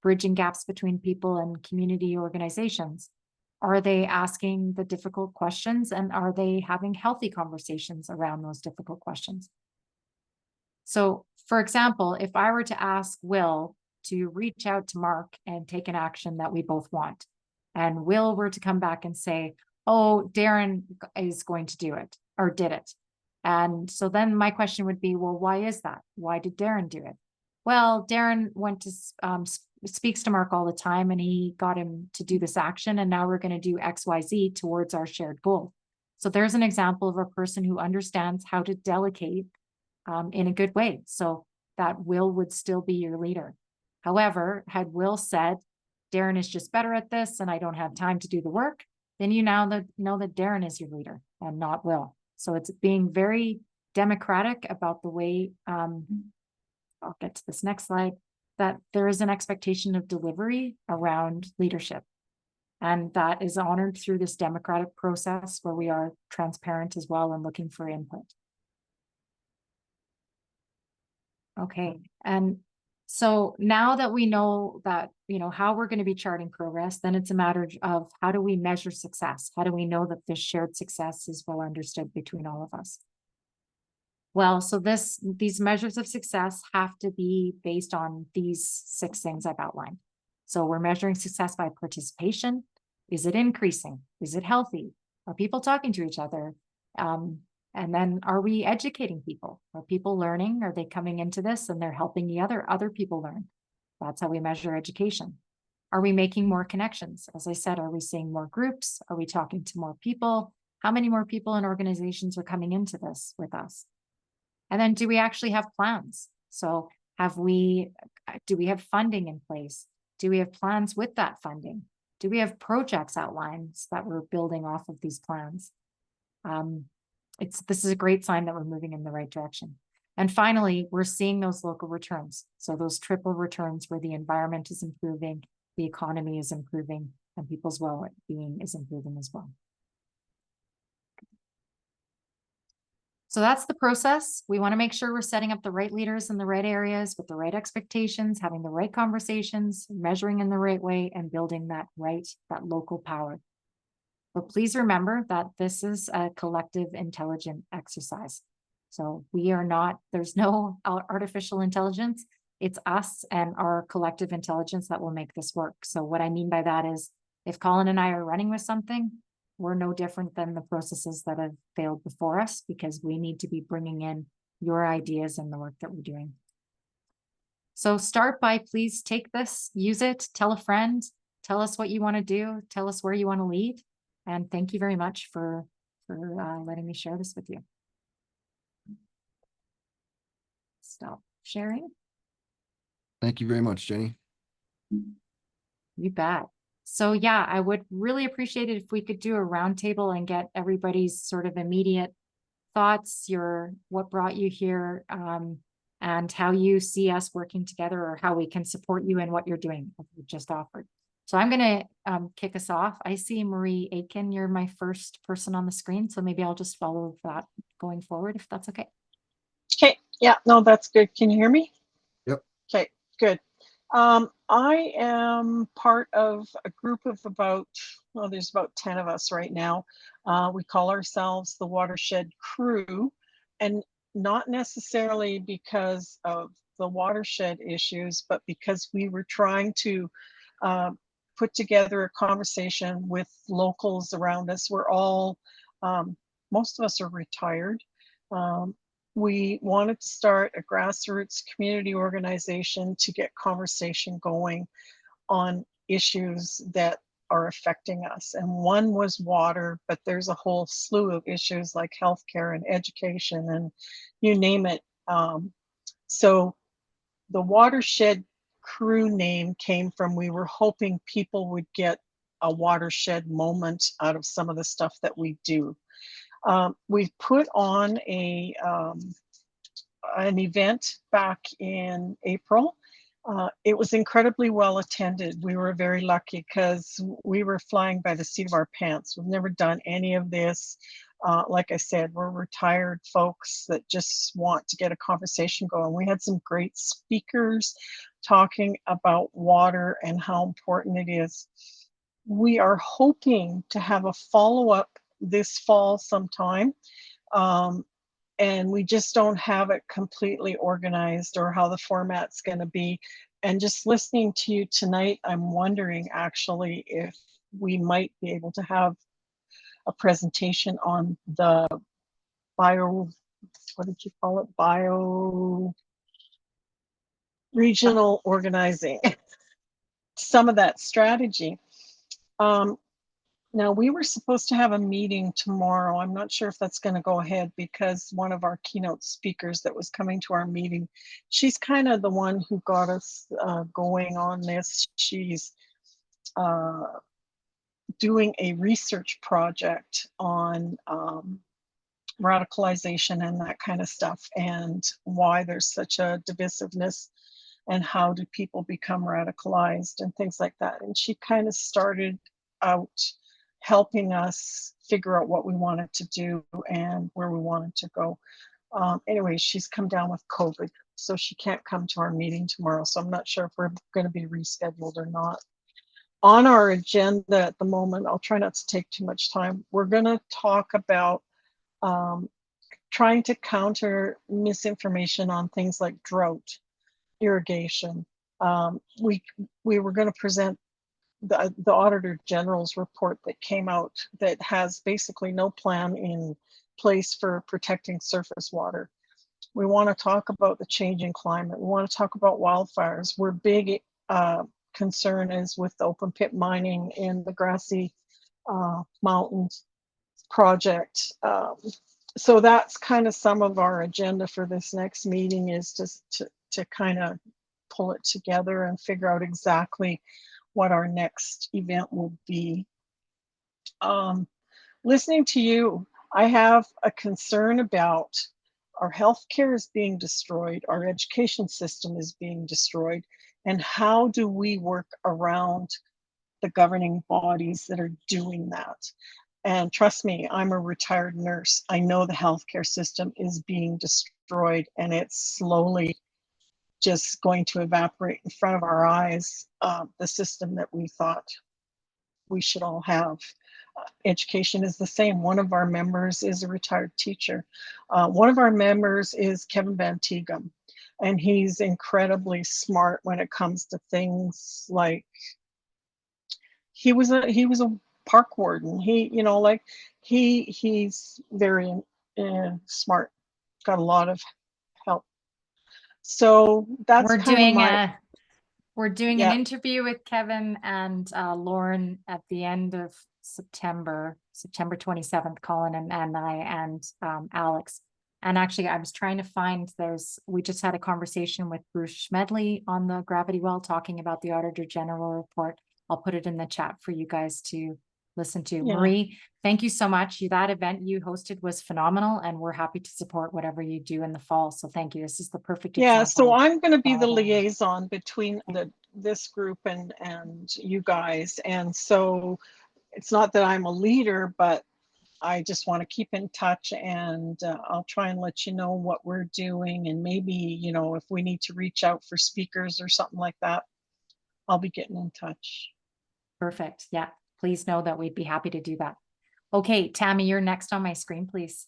B: bridging gaps between people and community organizations? Are they asking the difficult questions, and are they having healthy conversations around those difficult questions? So, for example, if I were to ask Will to reach out to Mark and take an action that we both want, and Will were to come back and say, oh, Darren is going to do it or did it. And so then my question would be, well, why is that? Why did Darren do it? Well, Darren went to speaks to Mark all the time, and he got him to do this action. And now we're going to do XYZ towards our shared goal. So there's an example of a person who understands how to delegate in a good way. So that Will would still be your leader. However, had Will said, Darren is just better at this and I don't have time to do the work, then you now know that Darren is your leader and not Will. So it's being very democratic about the way, I'll get to this next slide, that there is an expectation of delivery around leadership. And that is honored through this democratic process where we are transparent as well and looking for input. Okay, and so now that we know that, how we're going to be charting progress, then it's a matter of how do we measure success? How do we know that this shared success is well understood between all of us? Well, so these measures of success have to be based on these 6 things I've outlined. So we're measuring success by participation. Is it increasing? Is it healthy? Are people talking to each other? And then are we educating people? Are people learning? Are they coming into this and they're helping the other people learn? That's how we measure education. Are we making more connections? As I said, are we seeing more groups? Are we talking to more people? How many more people and organizations are coming into this with us? And then do we actually have plans? So do we have funding in place? Do we have plans with that funding? Do we have projects outlined that we're building off of these plans? This is a great sign that we're moving in the right direction. And finally, we're seeing those local returns. So those triple returns where the environment is improving, the economy is improving, and people's well-being is improving as well. So that's the process. We want to make sure we're setting up the right leaders in the right areas with the right expectations, having the right conversations, measuring in the right way, and building that local power. But please remember that this is a collective intelligent exercise. So there's no artificial intelligence. It's us and our collective intelligence that will make this work. So what I mean by that is if Colin and I are running with something, we're no different than the processes that have failed before us because we need to be bringing in your ideas and the work that we're doing. So start by, please take this, use it, tell a friend, tell us what you want to do, tell us where you want to lead. And thank you very much for letting me share this with you. stop sharing.
A: Thank you very much, Jenny.
B: You bet. So yeah, I would really appreciate it if we could do a roundtable and get everybody's sort of immediate thoughts, what brought you here, and how you see us working together, or how we can support you in what you're doing, like you just offered. So I'm going to kick us off. I see Marie Aiken, you're my first person on the screen, so maybe I'll just follow that going forward, if that's okay.
G: Okay, yeah, no, that's good. Can you hear me?
A: Yep.
G: Okay, good. I am part of a group of there's about 10 of us right now. We call ourselves the Watershed Crew, and not necessarily because of the watershed issues, but because we were trying to put together a conversation with locals around us. We're all, most of us are retired. We wanted to start a grassroots community organization to get conversation going on issues that are affecting us. And one was water, but there's a whole slew of issues like healthcare and education and you name it. So the Watershed Crew name came from, we were hoping people would get a watershed moment out of some of the stuff that we do. We put on an event back in April. It was incredibly well attended. We were very lucky because we were flying by the seat of our pants. We've never done any of this. Like I said, we're retired folks that just want to get a conversation going. We had some great speakers talking about water and how important it is. We are hoping to have a follow-up this fall sometime. And we just don't have it completely organized or how the format's going to be. And just listening to you tonight, I'm wondering actually if we might be able to have a presentation on the what did you call it? Bioregional organizing, some of that strategy. Now, we were supposed to have a meeting tomorrow. I'm not sure if that's going to go ahead because one of our keynote speakers that was coming to our meeting, she's kind of the one who got us going on this. She's doing a research project on radicalization and that kind of stuff, and why there's such a divisiveness and how do people become radicalized and things like that. And she kind of started out helping us figure out what we wanted to do and where we wanted to go. Anyway, she's come down with COVID, so she can't come to our meeting tomorrow. So I'm not sure if we're going to be rescheduled or not. On our agenda at the moment, I'll try not to take too much time. We're going to talk about trying to counter misinformation on things like drought, irrigation. We were going to present the Auditor General's report that came out that has basically no plan in place for protecting surface water. We want to talk about the changing climate. We want to talk about wildfires. We're big concern is with the open pit mining in the Grassy Mountains project. So that's kind of some of our agenda for this next meeting, is just to kind of pull it together and figure out exactly what our next event will be. Listening to you, I have a concern about our healthcare is being destroyed, our education system is being destroyed, and how do we work around the governing bodies that are doing that? And trust me, I'm a retired nurse. I know the healthcare system is being destroyed, and it's slowly just going to evaporate in front of our eyes, the system that we thought we should all have. Education is the same. One of our members is a retired teacher. One of our members is Kevin Van Tighem, and he's incredibly smart when it comes to things like, he was a park warden. He's very smart, got a lot of help. So that's
B: We're
G: kind of my,
B: we're doing
G: yeah.
B: an interview with Kevin and Lauren at the end of September 27th, Colin and I and Alex. And actually, I was trying to find, we just had a conversation with Bruce Schmedley on the gravity well, talking about the Auditor General report. I'll put it in the chat for you guys to listen to.
G: Yeah.
B: Marie, thank you so much. That event you hosted was phenomenal, and we're happy to support whatever you do in the fall. So thank you. This is the perfect
G: Yeah,
B: example.
G: so I'm going to be the
B: of,
G: liaison between this group and you guys. And so it's not that I'm a leader, but I just want to keep in touch, and I'll try and let you know what we're doing. And maybe, you know, if we need to reach out for speakers or something like that, I'll be getting in touch.
B: Perfect. Yeah. Please know that we'd be happy to do that. Okay, Tammy, you're next on my screen, please.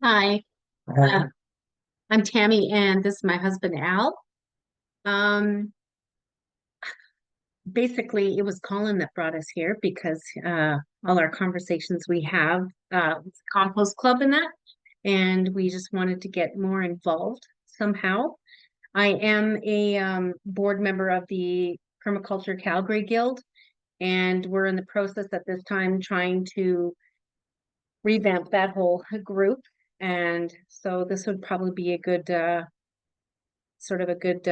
H: Hi, I'm Tammy, and this is my husband Al. Basically, it was Colin that brought us here because all our conversations we have, it's a compost club and that, and we just wanted to get more involved somehow. I am a board member of the Permaculture Calgary Guild, and we're in the process at this time trying to revamp that whole group. And so this would probably be a good sort of a good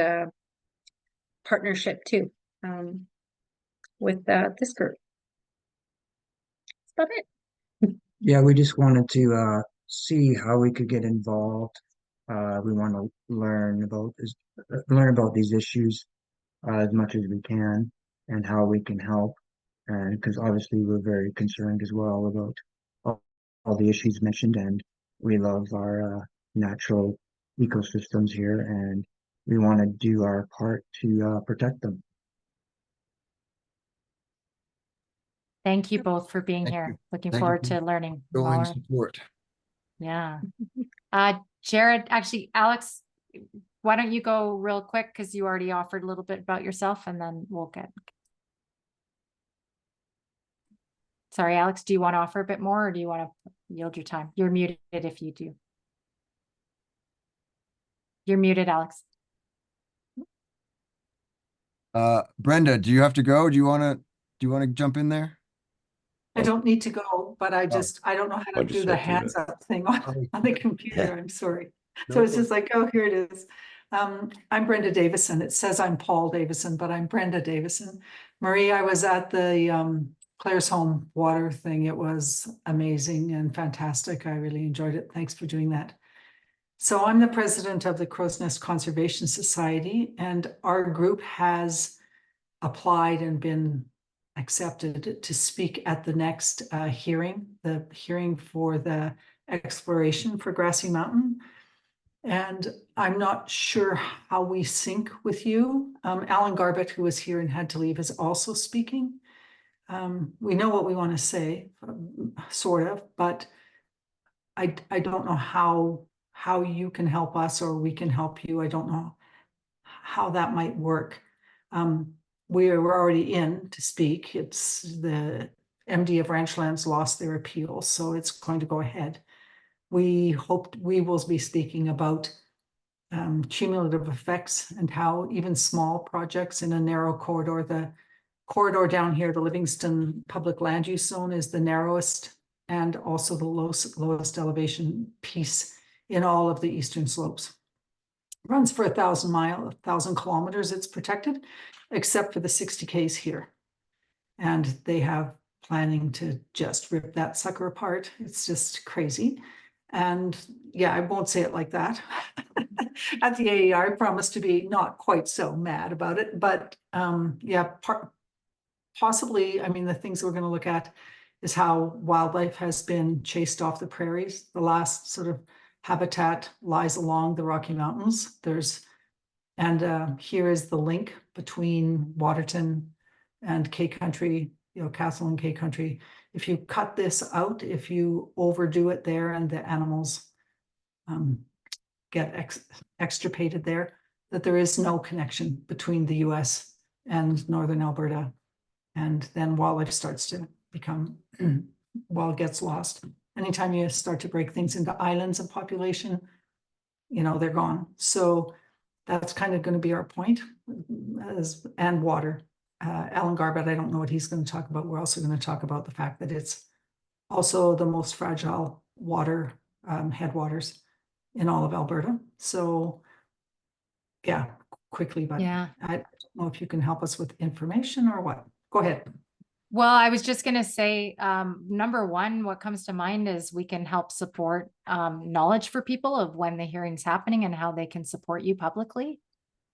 H: partnership too with this group. That's about it.
I: Yeah, we just wanted to see how we could get involved. We want to learn about these issues as much as we can and how we can help. And because obviously we're very concerned as well about all the issues mentioned, and we love our natural ecosystems here, and we want to do our part to protect them.
B: Thank you both for being
A: Thank
B: here.
A: you.
B: Looking
A: Thank you
B: forward
A: for
B: to learning
A: Showing
B: more.
A: support.
B: Yeah. Jared, actually, Alex, why don't you go real quick, because you already offered a little bit about yourself, and then we'll get. Sorry, Alex, do you want to offer a bit more, or do you want to yield your time? You're muted if you do. You're muted, Alex.
A: Brenda, do you have to go? Do you want to jump in there?
J: I don't need to go, but I don't know how
F: I
J: to
F: just
J: do the
F: have to,
J: hands up thing on the computer. I'm sorry.
A: No
J: So it's
A: problem.
J: just like, oh, here it is. I'm Brenda Davison. It says I'm Paul Davison, but I'm Brenda Davison. Marie, I was at the Claire's Home water thing. It was amazing and fantastic. I really enjoyed it. Thanks for doing that. So I'm the president of the Crow's Nest Conservation Society, and our group has applied and been accepted to speak at the next hearing, the hearing for the exploration for Grassy Mountain. And I'm not sure how we sync with you. Alan Garbett, who was here and had to leave, is also speaking. We know what we want to say, sort of, but I don't know how you can help us or we can help you. I don't know how that might work. We're already in to speak. It's the MD of Ranchlands lost their appeal, so it's going to go ahead. We hope we will be speaking about cumulative effects and how even small projects in a narrow corridor, the corridor down here, the Livingston Public Land Use Zone, is the narrowest and also the lowest elevation piece in all of the eastern slopes. Runs for 1,000 kilometers. It's protected, except for the 60 Ks here. And they have planning to just rip that sucker apart. It's just crazy. And yeah, I won't say it like that. At the AER, I promise to be not quite so mad about it, but yeah, possibly, I mean, the things we're going to look at is how wildlife has been chased off the prairies. The last sort of habitat lies along the Rocky Mountains. Here is the link between Waterton and K Country, Castle and K Country. If you cut this out, if you overdo it there and the animals get extirpated there, that there is no connection between the US and Northern Alberta. And then wildlife starts to become, well, gets lost. Anytime you start to break things into islands of population, they're gone. So that's kind of going to be our point, and water. Alan Garbett, I don't know what he's going to talk about. We're also going to talk about the fact that it's also the most fragile water headwaters in all of Alberta. So yeah, quickly, but
B: Yeah.
J: I don't know if you can help us with information or what. Go ahead.
B: Well, I was just gonna say, number one, what comes to mind is we can help support knowledge for people of when the hearing's happening and how they can support you publicly.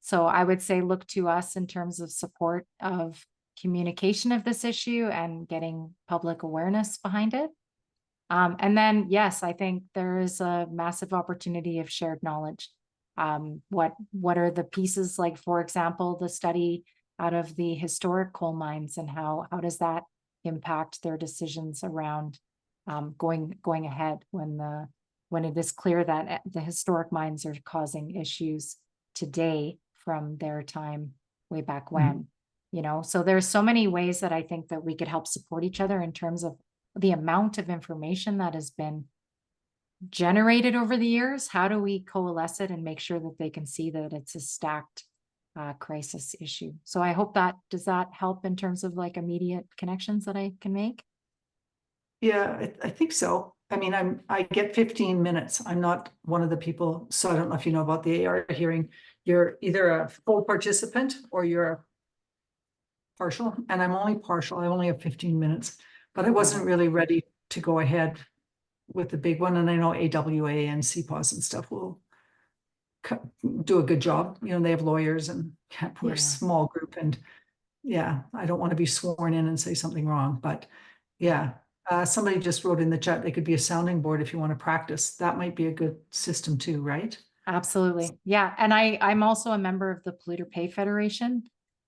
B: So I would say look to us in terms of support of communication of this issue and getting public awareness behind it. And then, yes, I think there is a massive opportunity of shared knowledge. What are the pieces like, for example, the study out of the historic coal mines and how does that impact their decisions around going ahead when it is clear that the historic mines are causing issues today from their time way back when, you know? So there's so many ways that I think that we could help support each other in terms of the amount of information that has been generated over the years. How do we coalesce it and make sure that they can see that it's a stacked crisis issue? So I hope does that help in terms of like immediate connections that I can make?
J: Yeah, I think so. I mean, I get 15 minutes. I'm not one of the people, so I don't know if you know about the AR hearing. You're either a full participant or you're a partial, and I'm only partial. I only have 15 minutes, but I wasn't really ready to go ahead with the big one. And I know AWA and CPAWS and stuff will do a good job. You know, they have lawyers and we're a small group, and yeah, I don't want to be sworn in and say something wrong, but yeah. Somebody just wrote in the chat, they could be a sounding board if you want to practice. That might be a good system too, right?
B: Absolutely. Yeah. And I'm also a member of the Polluter Pay Federation.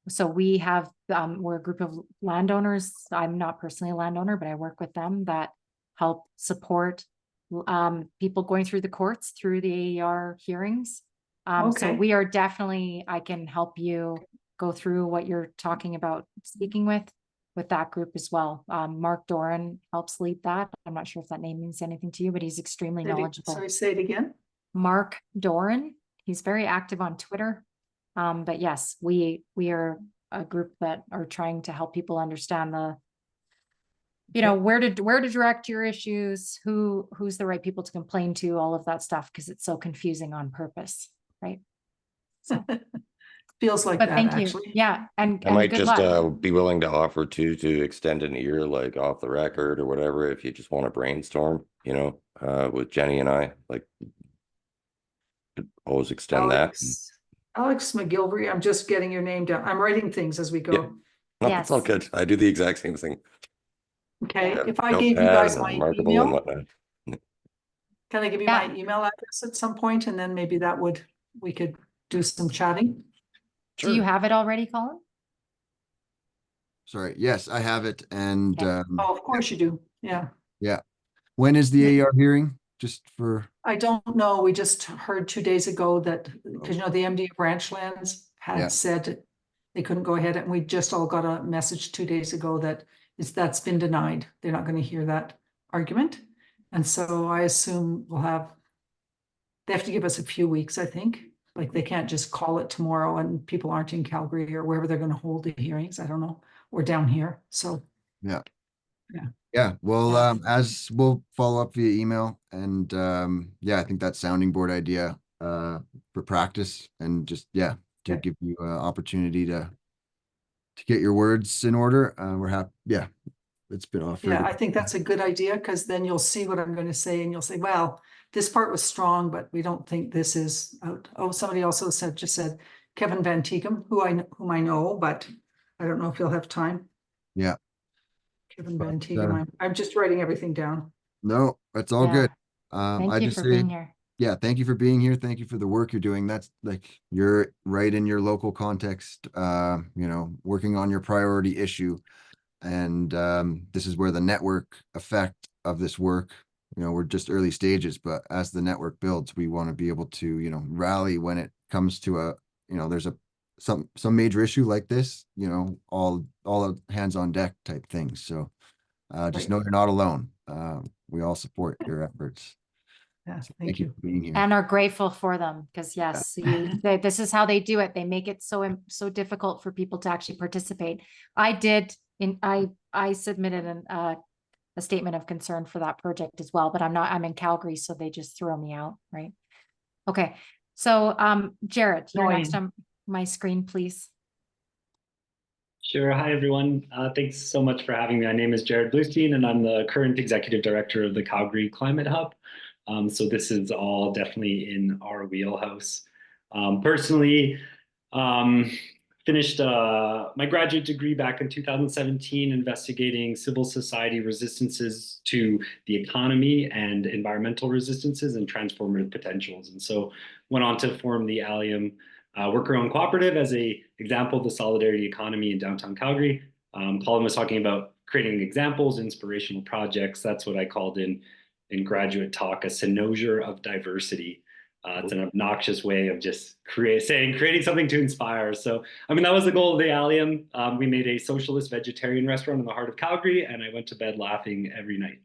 B: So we have, we're a group of landowners. I'm not personally a landowner, but I work with them that help support people going through the courts through the AER hearings. So
J: Okay.
B: we are definitely, I can help you go through what you're talking about speaking with that group as well. Mark Doran helps lead that. I'm not sure if that name means anything to you, but he's extremely knowledgeable.
J: Sorry, say it again.
B: Mark Doran. He's very active on Twitter. But yes, we are a group that are trying to help people understand where to direct your issues, who's the right people to complain to, all of that stuff, because it's so confusing on purpose, right? So,
J: Feels like
B: but
J: that,
B: thank you.
J: actually.
B: Yeah, and
F: I might
B: good
F: just
B: luck.
F: be willing to offer to extend an ear, like off the record or whatever, if you just want to brainstorm, with Jenny and I, like could always extend that.
J: Alex McGilvery, I'm just getting your name down. I'm writing things as we go.
F: Yeah. No, it's all
B: Yes.
F: good. I do the exact same thing.
J: Okay,
F: Yeah,
J: if I gave you
F: notepad
J: guys
F: and
J: my
F: Remarkable and
J: email,
F: whatnot.
J: can I give you
B: Yeah.
J: my email address at some point, and then maybe we could do some chatting?
B: Do you have it already, Colin?
A: Sorry. Yes, I have it. And
B: Okay.
J: Oh, of course you do. Yeah.
A: yeah. When is the AER hearing? Just for
J: I don't know. We just heard 2 days ago that, because the MD of Ranchlands had said they couldn't go ahead, and we just all got a message 2 days ago that that's been denied. They're not going to hear that argument. And so I assume they have to give us a few weeks, I think. Like they can't just call it tomorrow and people aren't in Calgary or wherever they're going to hold the hearings. I don't know. Or down here. So
A: yeah.
J: Yeah.
A: Yeah. Well, as we'll follow up via email, and yeah, I think that sounding board idea for practice and just to give you an opportunity to get your words in order. We're happy. Yeah, it's been offered.
J: Yeah, I think that's a good idea, because then you'll see what I'm going to say and you'll say, well, this part was strong, but we don't think this is out. Oh, somebody also said Kevin Van Teekum, whom I know, but I don't know if he'll have time.
A: Yeah.
J: Kevin Van Teekum. I'm just writing everything down.
A: No, that's all good.
B: Thank you for being here.
A: Yeah, thank you for being here. Thank you for the work you're doing. That's like you're right in your local context, working on your priority issue. And this is where the network effect of this work, we're just early stages, but as the network builds, we want to be able to, rally when it comes to there's some major issue like this, all hands on deck type things. So just know you're not alone. We all support your efforts.
J: Yeah,
A: So
J: thank you
A: for being here.
B: And are grateful for them, because yes, this is how they do it. They make it so difficult for people to actually participate. I submitted a statement of concern for that project as well, but I'm in Calgary, so they just throw me out, right? Okay, so Jared, you're next on my screen, please.
C: Sure. Hi, everyone. Thanks so much for having me. My name is Jared Bluestein, and I'm the current executive director of the Calgary Climate Hub. So this is all definitely in our wheelhouse. Personally, finished my graduate degree back in 2017, investigating civil society resistances to the economy and environmental resistances and transformative potentials. And so went on to form the Allium worker-owned cooperative as a example of the solidarity economy in downtown Calgary. Colin was talking about creating examples, inspirational projects. That's what I called in graduate talk a cynosure of diversity. It's an obnoxious way of just creating something to inspire. So, I mean, that was the goal of the Allium. We made a socialist vegetarian restaurant in the heart of Calgary, and I went to bed laughing every night.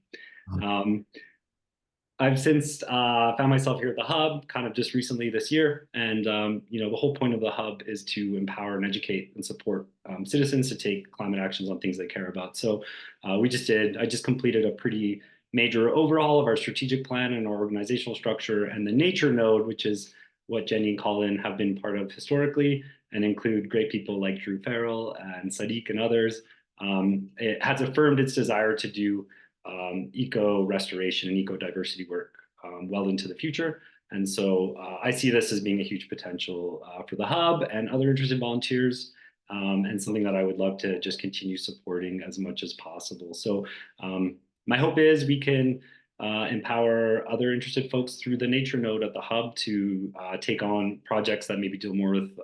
C: I've since found myself here at the Hub kind of just recently this year. And, the whole point of the Hub is to empower and educate and support citizens to take climate actions on things they care about. So I just completed a pretty major overhaul of our strategic plan and our organizational structure, and the nature node, which is what Jenny and Colin have been part of historically and include great people like Drew Farrell and Sadiq and others. It has affirmed its desire to do eco restoration and eco diversity work well into the future. And so I see this as being a huge potential for the Hub and other interested volunteers, and something that I would love to just continue supporting as much as possible. So my hope is we can empower other interested folks through the nature node at the Hub to take on projects that maybe deal more with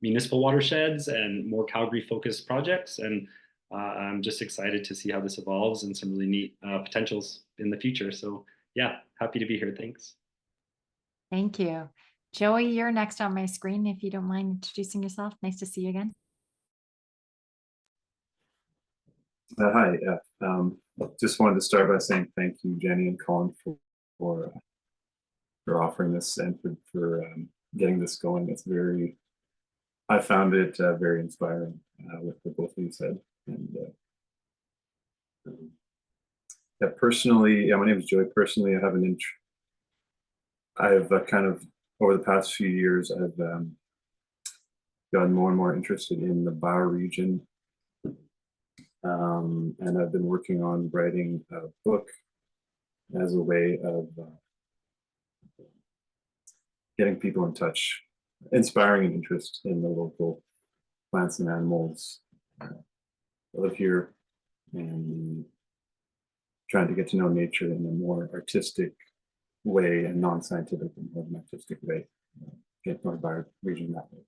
C: municipal watersheds and more Calgary focused projects. And I'm just excited to see how this evolves and some really neat potentials in the future. So yeah, happy to be here. Thanks.
B: Thank you. Joey, you're next on my screen, if you don't mind introducing yourself. Nice to see you again.
K: Hi. Just wanted to start by saying thank you, Jenny and Colin, for offering this and for getting this going. I found it very inspiring with what both of you said. And personally, my name is Joey. Personally, I have I've kind of over the past few years, I've gotten more and more interested in the bioregion. And I've been working on writing a book as a way of getting people in touch, inspiring an interest in the local plants and animals that live here, and trying to get to know nature in a more artistic way and non-scientific and more artistic way. Get more bioregion that way.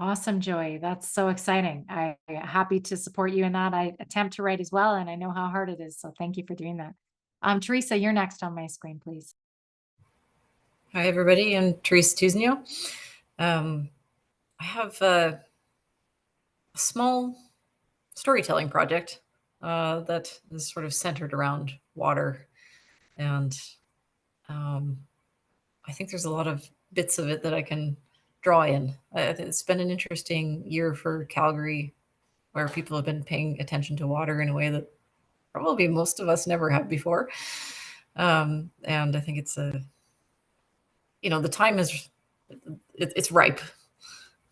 B: Awesome, Joey. That's so exciting. I'm happy to support you in that. I attempt to write as well, and I know how hard it is. So thank you for doing that. Teresa, you're next on my screen, please.
L: Hi, everybody. I'm Teresa Tuznio. I have a small storytelling project that is sort of centered around water. And I think there's a lot of bits of it that I can draw in. It's been an interesting year for Calgary, where people have been paying attention to water in a way that probably most of us never have before. And I think it's the time it's ripe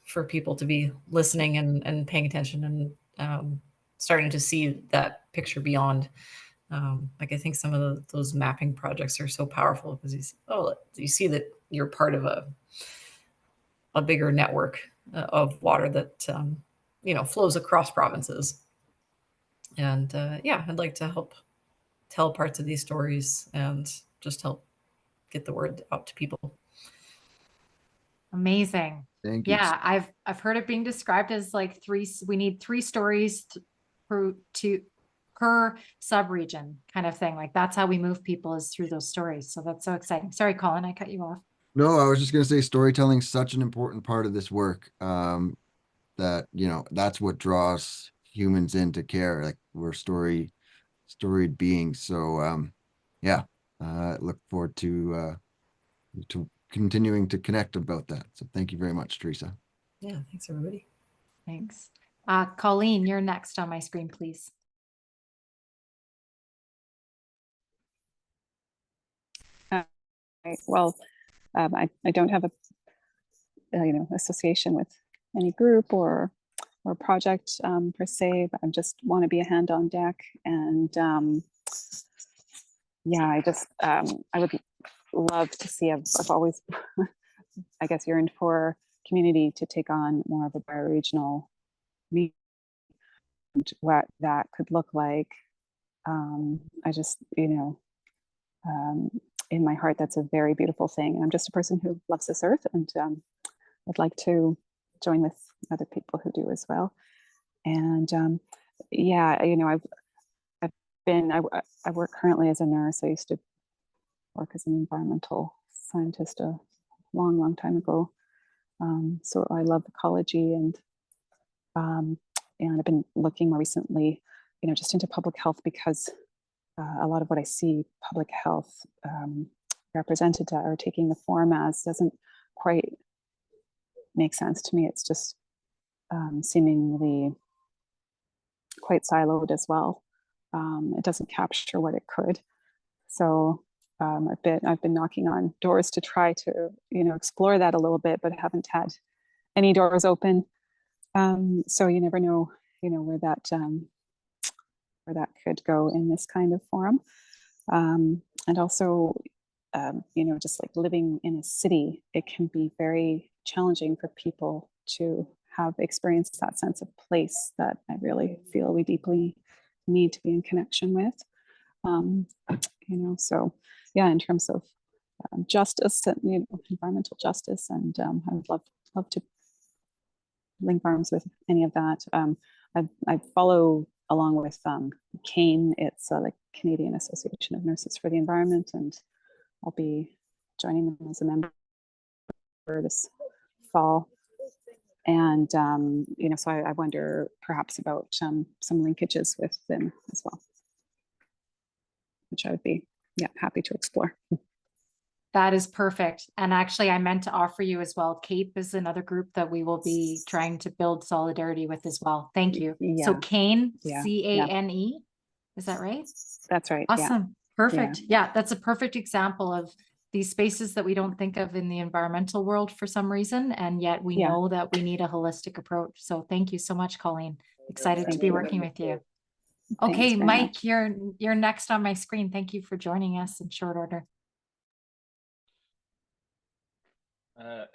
L: for people to be listening and paying attention and starting to see that picture beyond. I think some of those mapping projects are so powerful because you see that you're part of a bigger network of water that flows across provinces. And I'd like to help tell parts of these stories and just help get the word out to people.
B: Amazing.
A: Thank you.
B: Yeah, I've heard it being described as like we need 3 stories per sub-region kind of thing. Like that's how we move people, is through those stories. So that's so exciting. Sorry, Colin, I cut you off.
A: No, I was just going to say storytelling is such an important part of this work, that, that's what draws humans into care. Like we're storied beings. So, look forward to continuing to connect about that. So thank you very much, Teresa.
L: Yeah, thanks everybody.
B: Thanks. Colleen, you're next on my screen, please.
D: Right. Well, I don't have a association with any group or project per se, but I just want to be a hand on deck. And yeah, I would love to see. I've always, I guess, yearned for community to take on more of a bioregional meeting, what that could look like. I just, in my heart, that's a very beautiful thing. And I'm just a person who loves this earth, and I'd like to join with other people who do as well. And yeah, I work currently as a nurse. I used to work as an environmental scientist a long time ago. So I love ecology, and I've been looking more recently, just into public health, because a lot of what I see public health represented or taking the form as doesn't quite make sense to me. It's just seemingly quite siloed as well. It doesn't capture what it could. So I've been knocking on doors to try to explore that a little bit, but haven't had any doors open. So you never know, where that could go in this kind of forum. And also, just like living in a city, it can be very challenging for people to have experienced that sense of place that I really feel we deeply need to be in connection with. So yeah, in terms of justice and environmental justice, and I would love to link arms with any of that. I follow along with CANE. It's the Canadian Association of Nurses for the Environment, and I'll be joining them as a member this fall. And so I wonder perhaps about some linkages with them as well, which I would be happy to explore.
B: That is perfect. And actually, I meant to offer you as well. CAPE is another group that we will be trying to build solidarity with as well. Thank you.
D: Yeah.
B: So CANE,
D: Yeah.
B: CANE, is that right?
D: That's right.
B: Awesome. Perfect. Yeah, that's a perfect example of these spaces that we don't think of in the environmental world for some reason, and yet we know that we need a holistic approach. So thank you so much, Colleen. Excited to be working with you. Okay, Mike, you're next on my screen. Thank you for joining us in short order.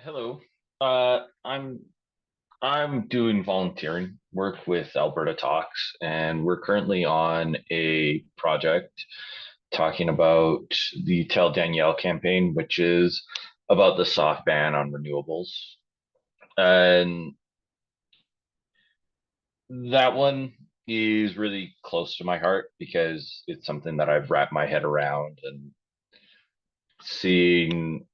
M: Hello. I'm doing volunteering work with Alberta Talks, and we're currently on a project talking about the Tell Danielle campaign, which is about the soft ban on renewables. And that one is really close to my heart because it's something that I've wrapped my head around, and seeing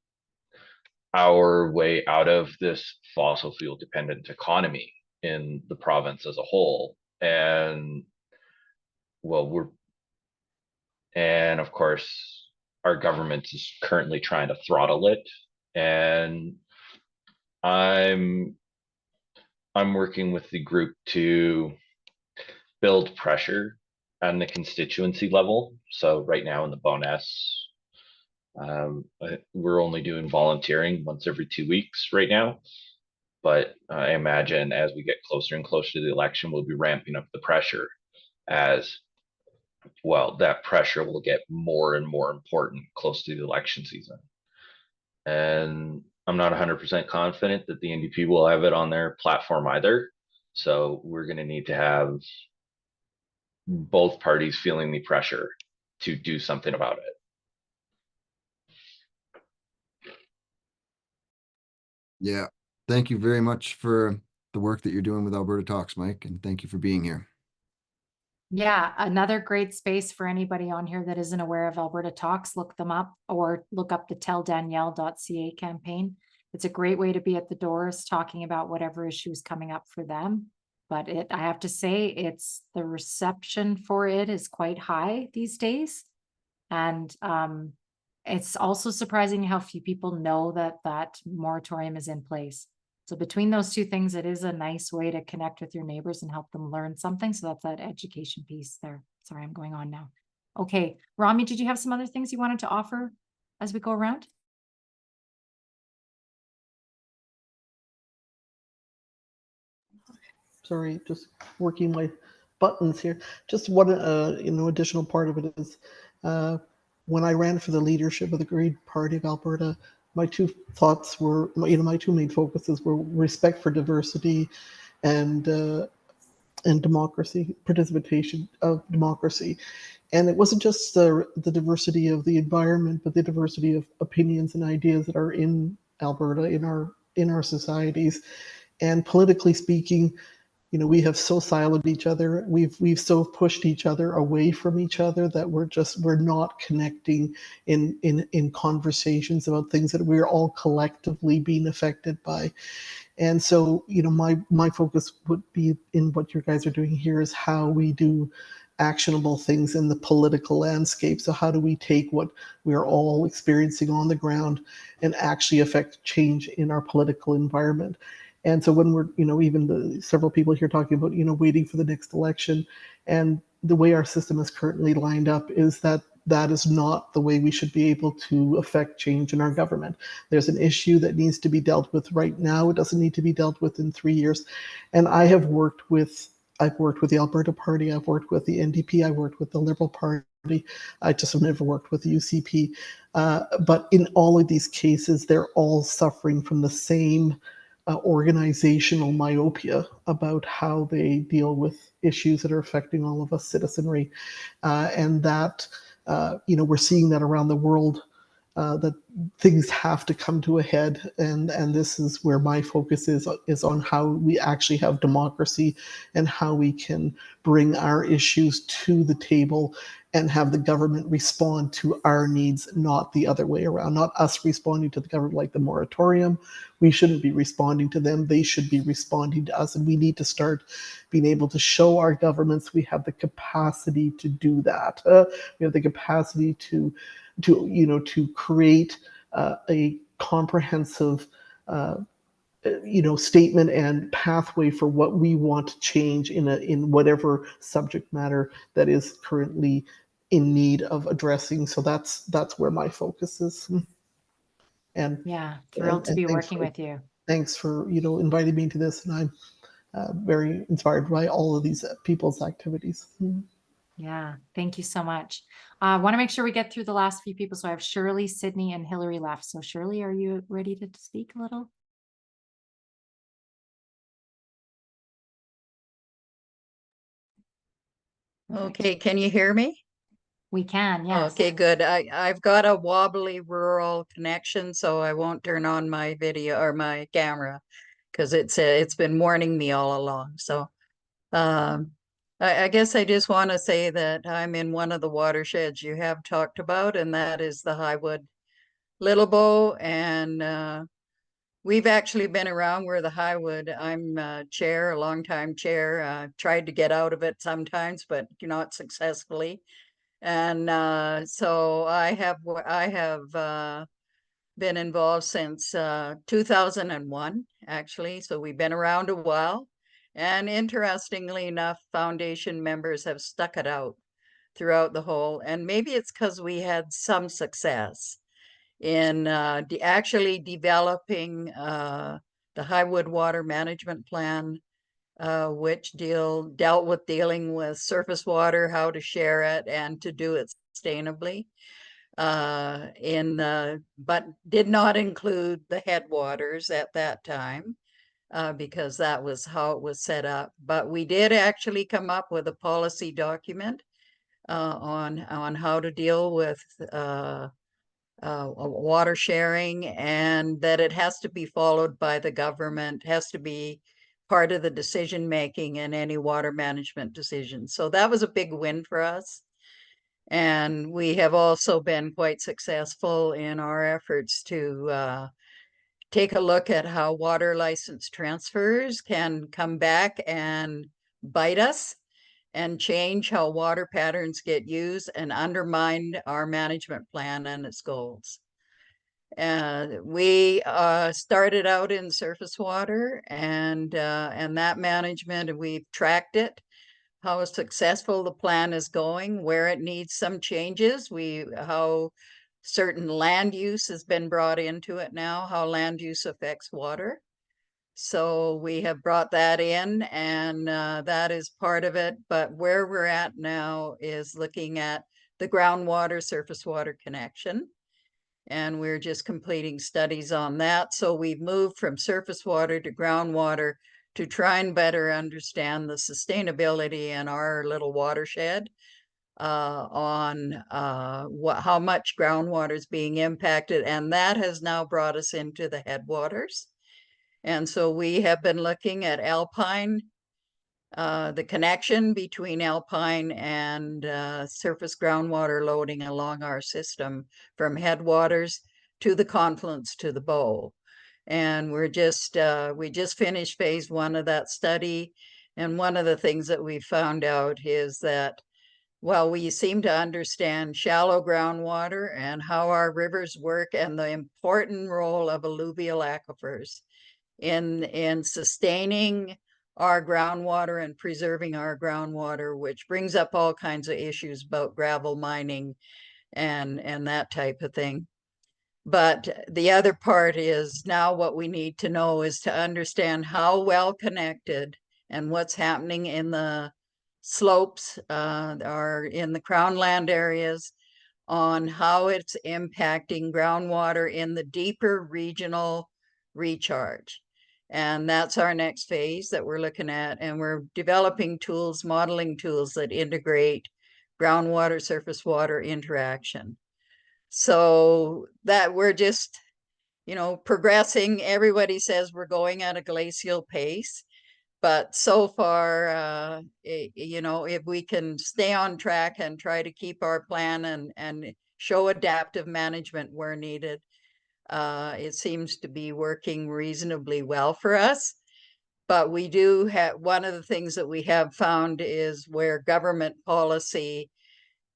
M: our way out of this fossil fuel dependent economy in the province as a whole. And well, and of course our government is currently trying to throttle it, and I'm working with the group to build pressure on the constituency level. So right now in the Boness, we're only doing volunteering once every 2 weeks right now. But I imagine as we get closer and closer to the election, we'll be ramping up the pressure, as well, that pressure will get more and more important close to the election season. And I'm not 100% confident that the NDP will have it on their platform either. So we're going to need to have both parties feeling the pressure to do something about it.
A: Yeah. Thank you very much for the work that you're doing with Alberta Talks, Mike, and thank you for being here.
B: Yeah, another great space for anybody on here that isn't aware of Alberta Talks. Look them up, or look up the telldanielle.ca campaign. It's a great way to be at the doors talking about whatever issues coming up for them. But I have to say, the reception for it is quite high these days. And it's also surprising how few people know that moratorium is in place. So between those two things, it is a nice way to connect with your neighbors and help them learn something. So that's that education piece there. Sorry, I'm going on now. Okay, Rami, did you have some other things you wanted to offer as we go around?
E: Sorry, just working my buttons here. Just one, additional part of it is, when I ran for the leadership of the Green Party of Alberta, my two thoughts were, my two main focuses were respect for diversity and democracy, participation of democracy. And it wasn't just the diversity of the environment, but the diversity of opinions and ideas that are in Alberta, in our societies. And politically speaking, we have so siloed each other. We've so pushed each other away from each other that we're not connecting in conversations about things that we're all collectively being affected by. And so, my focus would be in what you guys are doing here is how we do actionable things in the political landscape. So how do we take what we are all experiencing on the ground and actually affect change in our political environment? And so when we're, even several people here talking about, waiting for the next election, and the way our system is currently lined up is that is not the way we should be able to affect change in our government. There's an issue that needs to be dealt with right now. It doesn't need to be dealt with in 3 years. And I've worked with the Alberta Party, I've worked with the NDP, I've worked with the Liberal Party. I just have never worked with the UCP. But in all of these cases, they're all suffering from the same organizational myopia about how they deal with issues that are affecting all of us citizenry. And that, we're seeing that around the world, that things have to come to a head, and this is where my focus is on how we actually have democracy and how we can bring our issues to the table and have the government respond to our needs, not the other way around, not us responding to the government like the moratorium. We shouldn't be responding to them. They should be responding to us, and we need to start being able to show our governments we have the capacity to do that. We have the capacity to create a comprehensive statement and pathway for what we want to change in whatever subject matter that is currently in need of addressing. So that's where my focus is. And
B: yeah, thrilled to be working with you.
E: Thanks for inviting me to this, and I'm very inspired by all of these people's activities.
B: Yeah, thank you so much. I want to make sure we get through the last few people. So I have Shirley, Sydney, and Hillary left. So Shirley, are you ready to speak a little?
N: Okay, can you hear me?
B: We can, yes.
N: Okay, good. I've got a wobbly rural connection, so I won't turn on my video or my camera because it's been warning me all along. So I guess I just want to say that I'm in one of the watersheds you have talked about, and that is the Highwood Little Bow. And we've actually been around where the Highwood, I'm chair, a longtime chair, tried to get out of it sometimes, but not successfully. And so I have been involved since 2001, actually. So we've been around a while. And interestingly enough, foundation members have stuck it out throughout the whole. And maybe it's because we had some success in actually developing the Highwood Water Management Plan, which dealt with dealing with surface water, how to share it, and to do it sustainably. But did not include the headwaters at that time, because that was how it was set up. But we did actually come up with a policy document on how to deal with water sharing, and that it has to be followed by the government, has to be part of the decision making in any water management decision. So that was a big win for us. And we have also been quite successful in our efforts to take a look at how water license transfers can come back and bite us and change how water patterns get used and undermine our management plan and its goals. We started out in surface water and that management, and we've tracked it, how successful the plan is going, where it needs some changes, how certain land use has been brought into it now, how land use affects water. So we have brought that in, and that is part of it. But where we're at now is looking at the groundwater surface water connection. And we're just completing studies on that. So we've moved from surface water to groundwater to try and better understand the sustainability in our little watershed, on how much groundwater is being impacted. And that has now brought us into the headwaters. And so we have been looking at alpine, the connection between alpine and surface groundwater loading along our system from headwaters to the confluence to the bow. And we just finished phase 1 of that study. And one of the things that we found out is that, well, we seem to understand shallow groundwater and how our rivers work and the important role of alluvial aquifers in sustaining our groundwater and preserving our groundwater, which brings up all kinds of issues about gravel mining and that type of thing. But the other part is now what we need to know is to understand how well connected and what's happening in the slopes, or in the crown land areas, on how it's impacting groundwater in the deeper regional recharge. And that's our next phase that we're looking at. And we're developing tools, modeling tools that integrate groundwater, surface water interaction. So that we're just, progressing. Everybody says we're going at a glacial pace. But so far, if we can stay on track and try to keep our plan and show adaptive management where needed, it seems to be working reasonably well for us. But we do have, one of the things that we have found is where government policy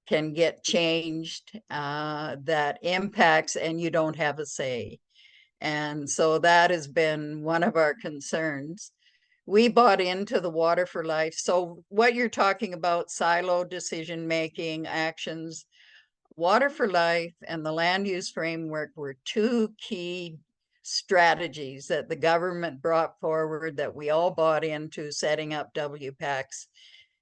N: can get changed, that impacts and you don't have a say. And so that has been one of our concerns. We bought into the Water for Life. So what you're talking about, silo decision-making actions, Water for Life and the land use framework were two key strategies that the government brought forward that we all bought into, setting up WPACs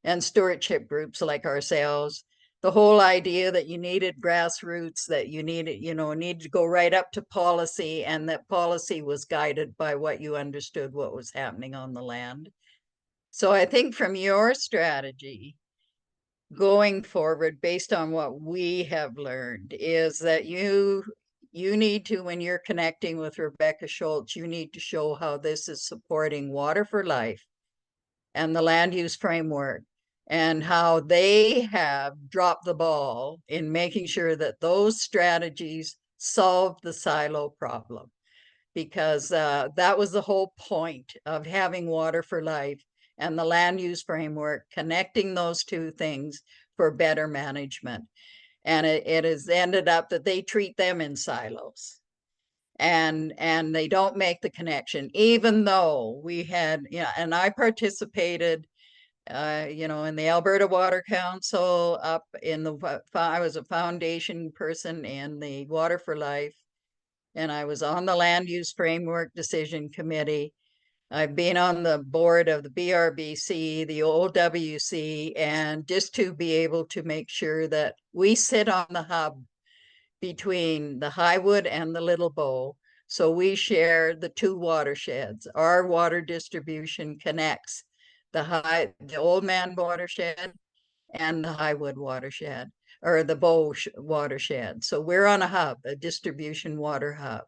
N: and stewardship groups like ourselves. The whole idea that you needed grassroots, that you needed, needed to go right up to policy, and that policy was guided by what you understood what was happening on the land. So I think from your strategy going forward, based on what we have learned, is that you need to, when you're connecting with Rebecca Schultz, you need to show how this is supporting Water for Life and the land use framework, and how they have dropped the ball in making sure that those strategies solve the silo problem. Because that was the whole point of having Water for Life and the land use framework, connecting those two things for better management. And it has ended up that they treat them in silos. And they don't make the connection, even though we had, and I participated, in the Alberta Water Council, up in I was a foundation person in the Water for Life, and I was on the Land Use Framework Decision Committee. I've been on the board of the BRBC, the old WC, and just to be able to make sure that we sit on the hub between the Highwood and the Little Bow. So we share the two watersheds. Our water distribution connects the Old Man watershed and the Highwood watershed, or the Bow watershed. So we're on a hub, a distribution water hub.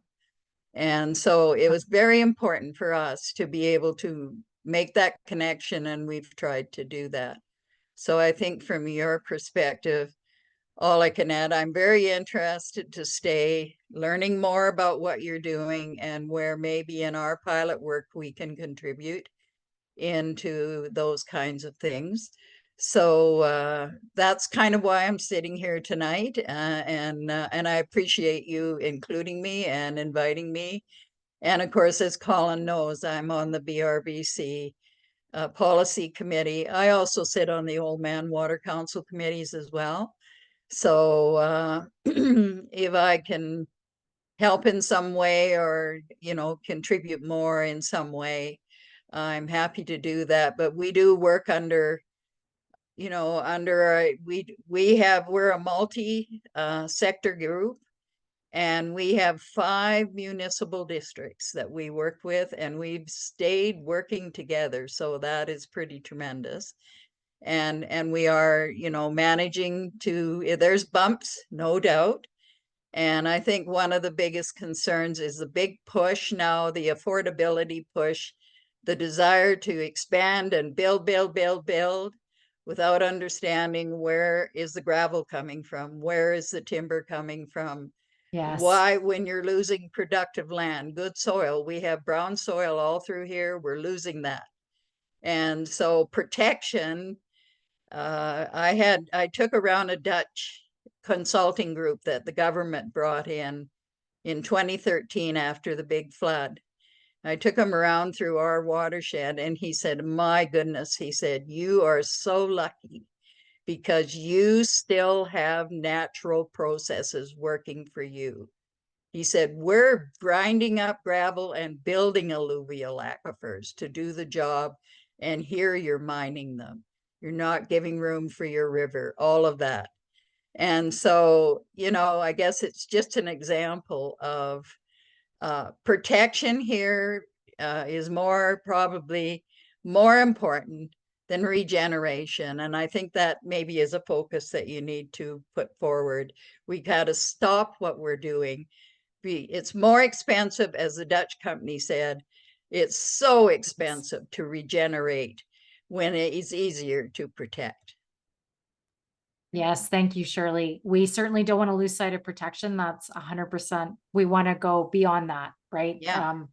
N: And so it was very important for us to be able to make that connection, and we've tried to do that. So I think from your perspective, all I can add, I'm very interested to stay learning more about what you're doing and where maybe in our pilot work we can contribute into those kinds of things. So that's kind of why I'm sitting here tonight, and I appreciate you including me and inviting me. And of course, as Colin knows, I'm on the BRBC policy committee. I also sit on the Old Man Water Council committees as well. So if I can help in some way, or contribute more in some way, I'm happy to do that. But we do work under we're a multi sector group, and we have 5 municipal districts that we work with, and we've stayed working together. So that is pretty tremendous. And we are, managing to, there's bumps, no doubt. And I think one of the biggest concerns is the big push now, the affordability push, the desire to expand and build without understanding where is the gravel coming from, where is the timber coming from.
B: Yes.
N: Why, when you're losing productive land, good soil, we have brown soil all through here, we're losing that. And so protection, I took around a Dutch consulting group that the government brought in 2013 after the big flood. I took him around through our watershed, and he said, my goodness, he said, you are so lucky because you still have natural processes working for you. He said, we're grinding up gravel and building alluvial aquifers to do the job, and here you're mining them. You're not giving room for your river, all of that. And so, I guess it's just an example of protection here is probably more important than regeneration. And I think that maybe is a focus that you need to put forward. We got to stop what we're doing. It's more expensive, as the Dutch company said. It's so expensive to regenerate when it is easier to protect.
B: Yes, thank you, Shirley. We certainly don't want to lose sight of protection. That's 100%. We want to go beyond that, right?
N: Yeah.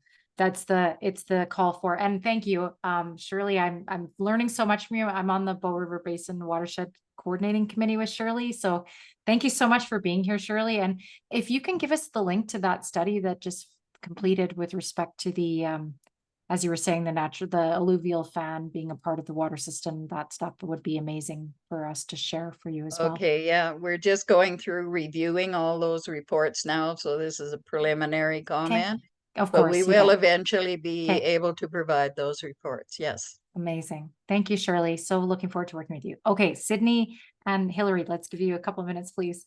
B: It's the call for. And thank you, Shirley. I'm learning so much from you. I'm on the Bow River Basin Watershed Coordinating Committee with Shirley. So thank you so much for being here, Shirley. And if you can give us the link to that study that just completed with respect to the as you were saying, the alluvial fan being a part of the water system, that stuff would be amazing for us to share for you as well.
N: Okay, yeah, we're just going through reviewing all those reports now, so this is a preliminary comment.
B: Of
N: but
B: course,
N: we
B: you
N: will
B: bet.
N: eventually be
B: Okay.
N: able to provide those reports. Yes.
B: Amazing. Thank you, Shirley. So looking forward to working with you. Okay, Sydney and Hillary, let's give you a couple of minutes, please.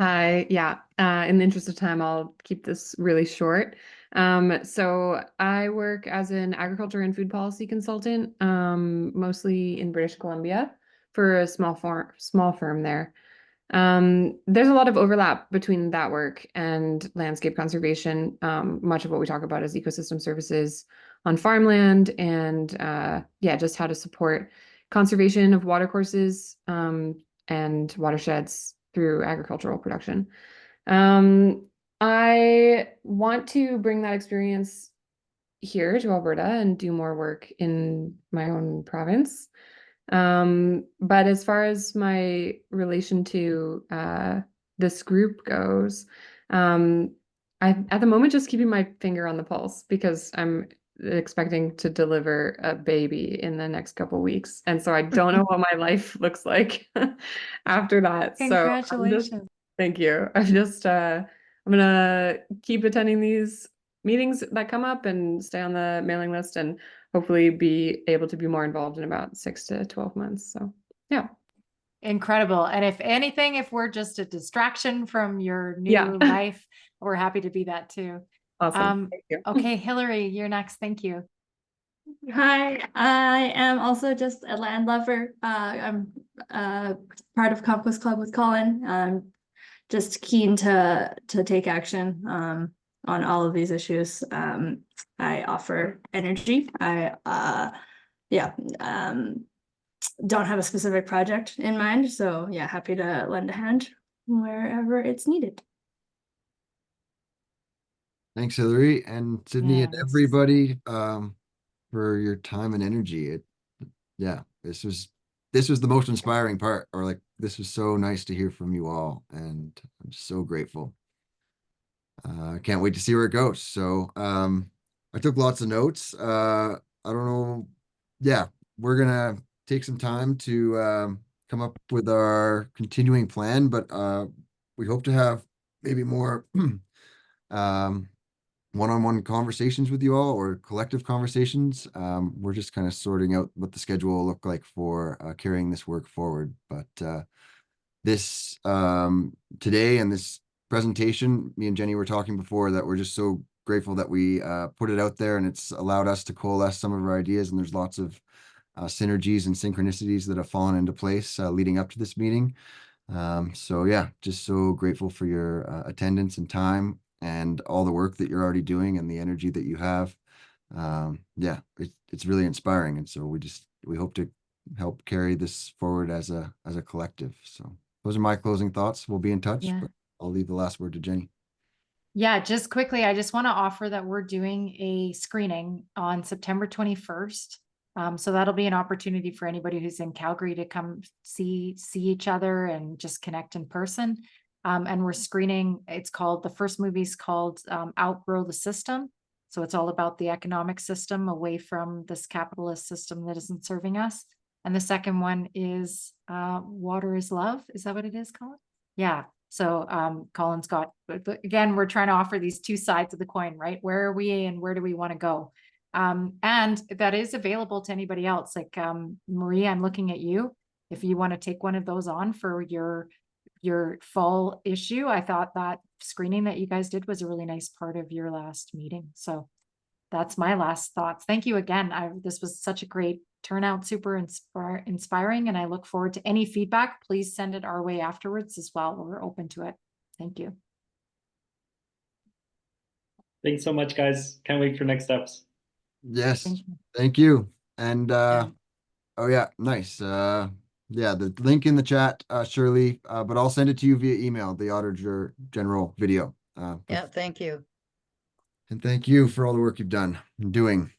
O: Hi, yeah. In the interest of time, I'll keep this really short. So I work as an agriculture and food policy consultant, mostly in British Columbia for a small firm there. There's a lot of overlap between that work and landscape conservation. Much of what we talk about is ecosystem services on farmland and just how to support conservation of watercourses and watersheds through agricultural production. I want to bring that experience here to Alberta and do more work in my own province. But as far as my relation to this group goes, I'm at the moment just keeping my finger on the pulse because I'm expecting to deliver a baby in the next couple weeks. And so I don't know what my life looks like after that.
B: Congratulations.
O: Thank you. I'm gonna keep attending these meetings that come up and stay on the mailing list and hopefully be able to be more involved in about 6 to 12 months. So yeah.
B: Incredible. And if anything, if we're just a distraction from your new life, we're happy to be that too.
O: Awesome. Thank you.
B: Okay, Hillary, you're next. Thank you.
P: Hi, I am also just a land lover. I'm part of Compost Club with Colin. I'm just keen to take action on all of these issues. I offer energy. Don't have a specific project in mind, so yeah, happy to lend a hand wherever it's needed.
A: Thanks, Hillary and Sydney and everybody for your time and energy. This was this was the most inspiring part, or like, this was so nice to hear from you all, and I'm so grateful. I can't wait to see where it goes. So, I took lots of notes. I don't know. Yeah, we're gonna take some time to come up with our continuing plan, but we hope to have maybe more um, one-on-one conversations with you all, or collective conversations. We're just kind of sorting out what the schedule will look like for carrying this work forward. But this today and this presentation, me and Jenny were talking before, that we're just so grateful that we put it out there, and it's allowed us to coalesce some of our ideas, and there's lots of synergies and synchronicities that have fallen into place leading up to this meeting. So yeah, just so grateful for your attendance and time, and all the work that you're already doing, and the energy that you have. Yeah, it's really inspiring, and so we hope to help carry this forward as a collective. So those are my closing thoughts. We'll be in touch,
B: Yeah.
A: but I'll leave the last word to Jenny.
B: Yeah, just quickly, I just want to offer that we're doing a screening on September 21st. So that'll be an opportunity for anybody who's in Calgary to come see each other and just connect in person. And we're screening, the first movie's called Outgrow the System. So it's all about the economic system away from this capitalist system that isn't serving us. And the second one is Water is Love. Is that what it is, Colin? Yeah. So Colin's got, but again, we're trying to offer these two sides of the coin, right? Where are we and where do we want to go? And that is available to anybody else. Like Marie, I'm looking at you. If you want to take one of those on for your fall issue, I thought that screening that you guys did was a really nice part of your last meeting. So that's my last thoughts. Thank you again. This was such a great turnout, super inspiring, and I look forward to any feedback. Please send it our way afterwards as well. We're open to it. Thank you.
C: Thanks so much, guys. Can't wait for next steps.
A: Yes, thank you. And oh yeah, nice. Yeah, the link in the chat, Shirley, but I'll send it to you via email, the Auditor General video.
N: Yeah, thank you.
A: And thank you for all the work you've done and doing.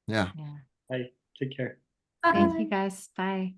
A: Yeah.
B: Yeah.
C: Bye. Take care.
B: Thank you guys. Bye.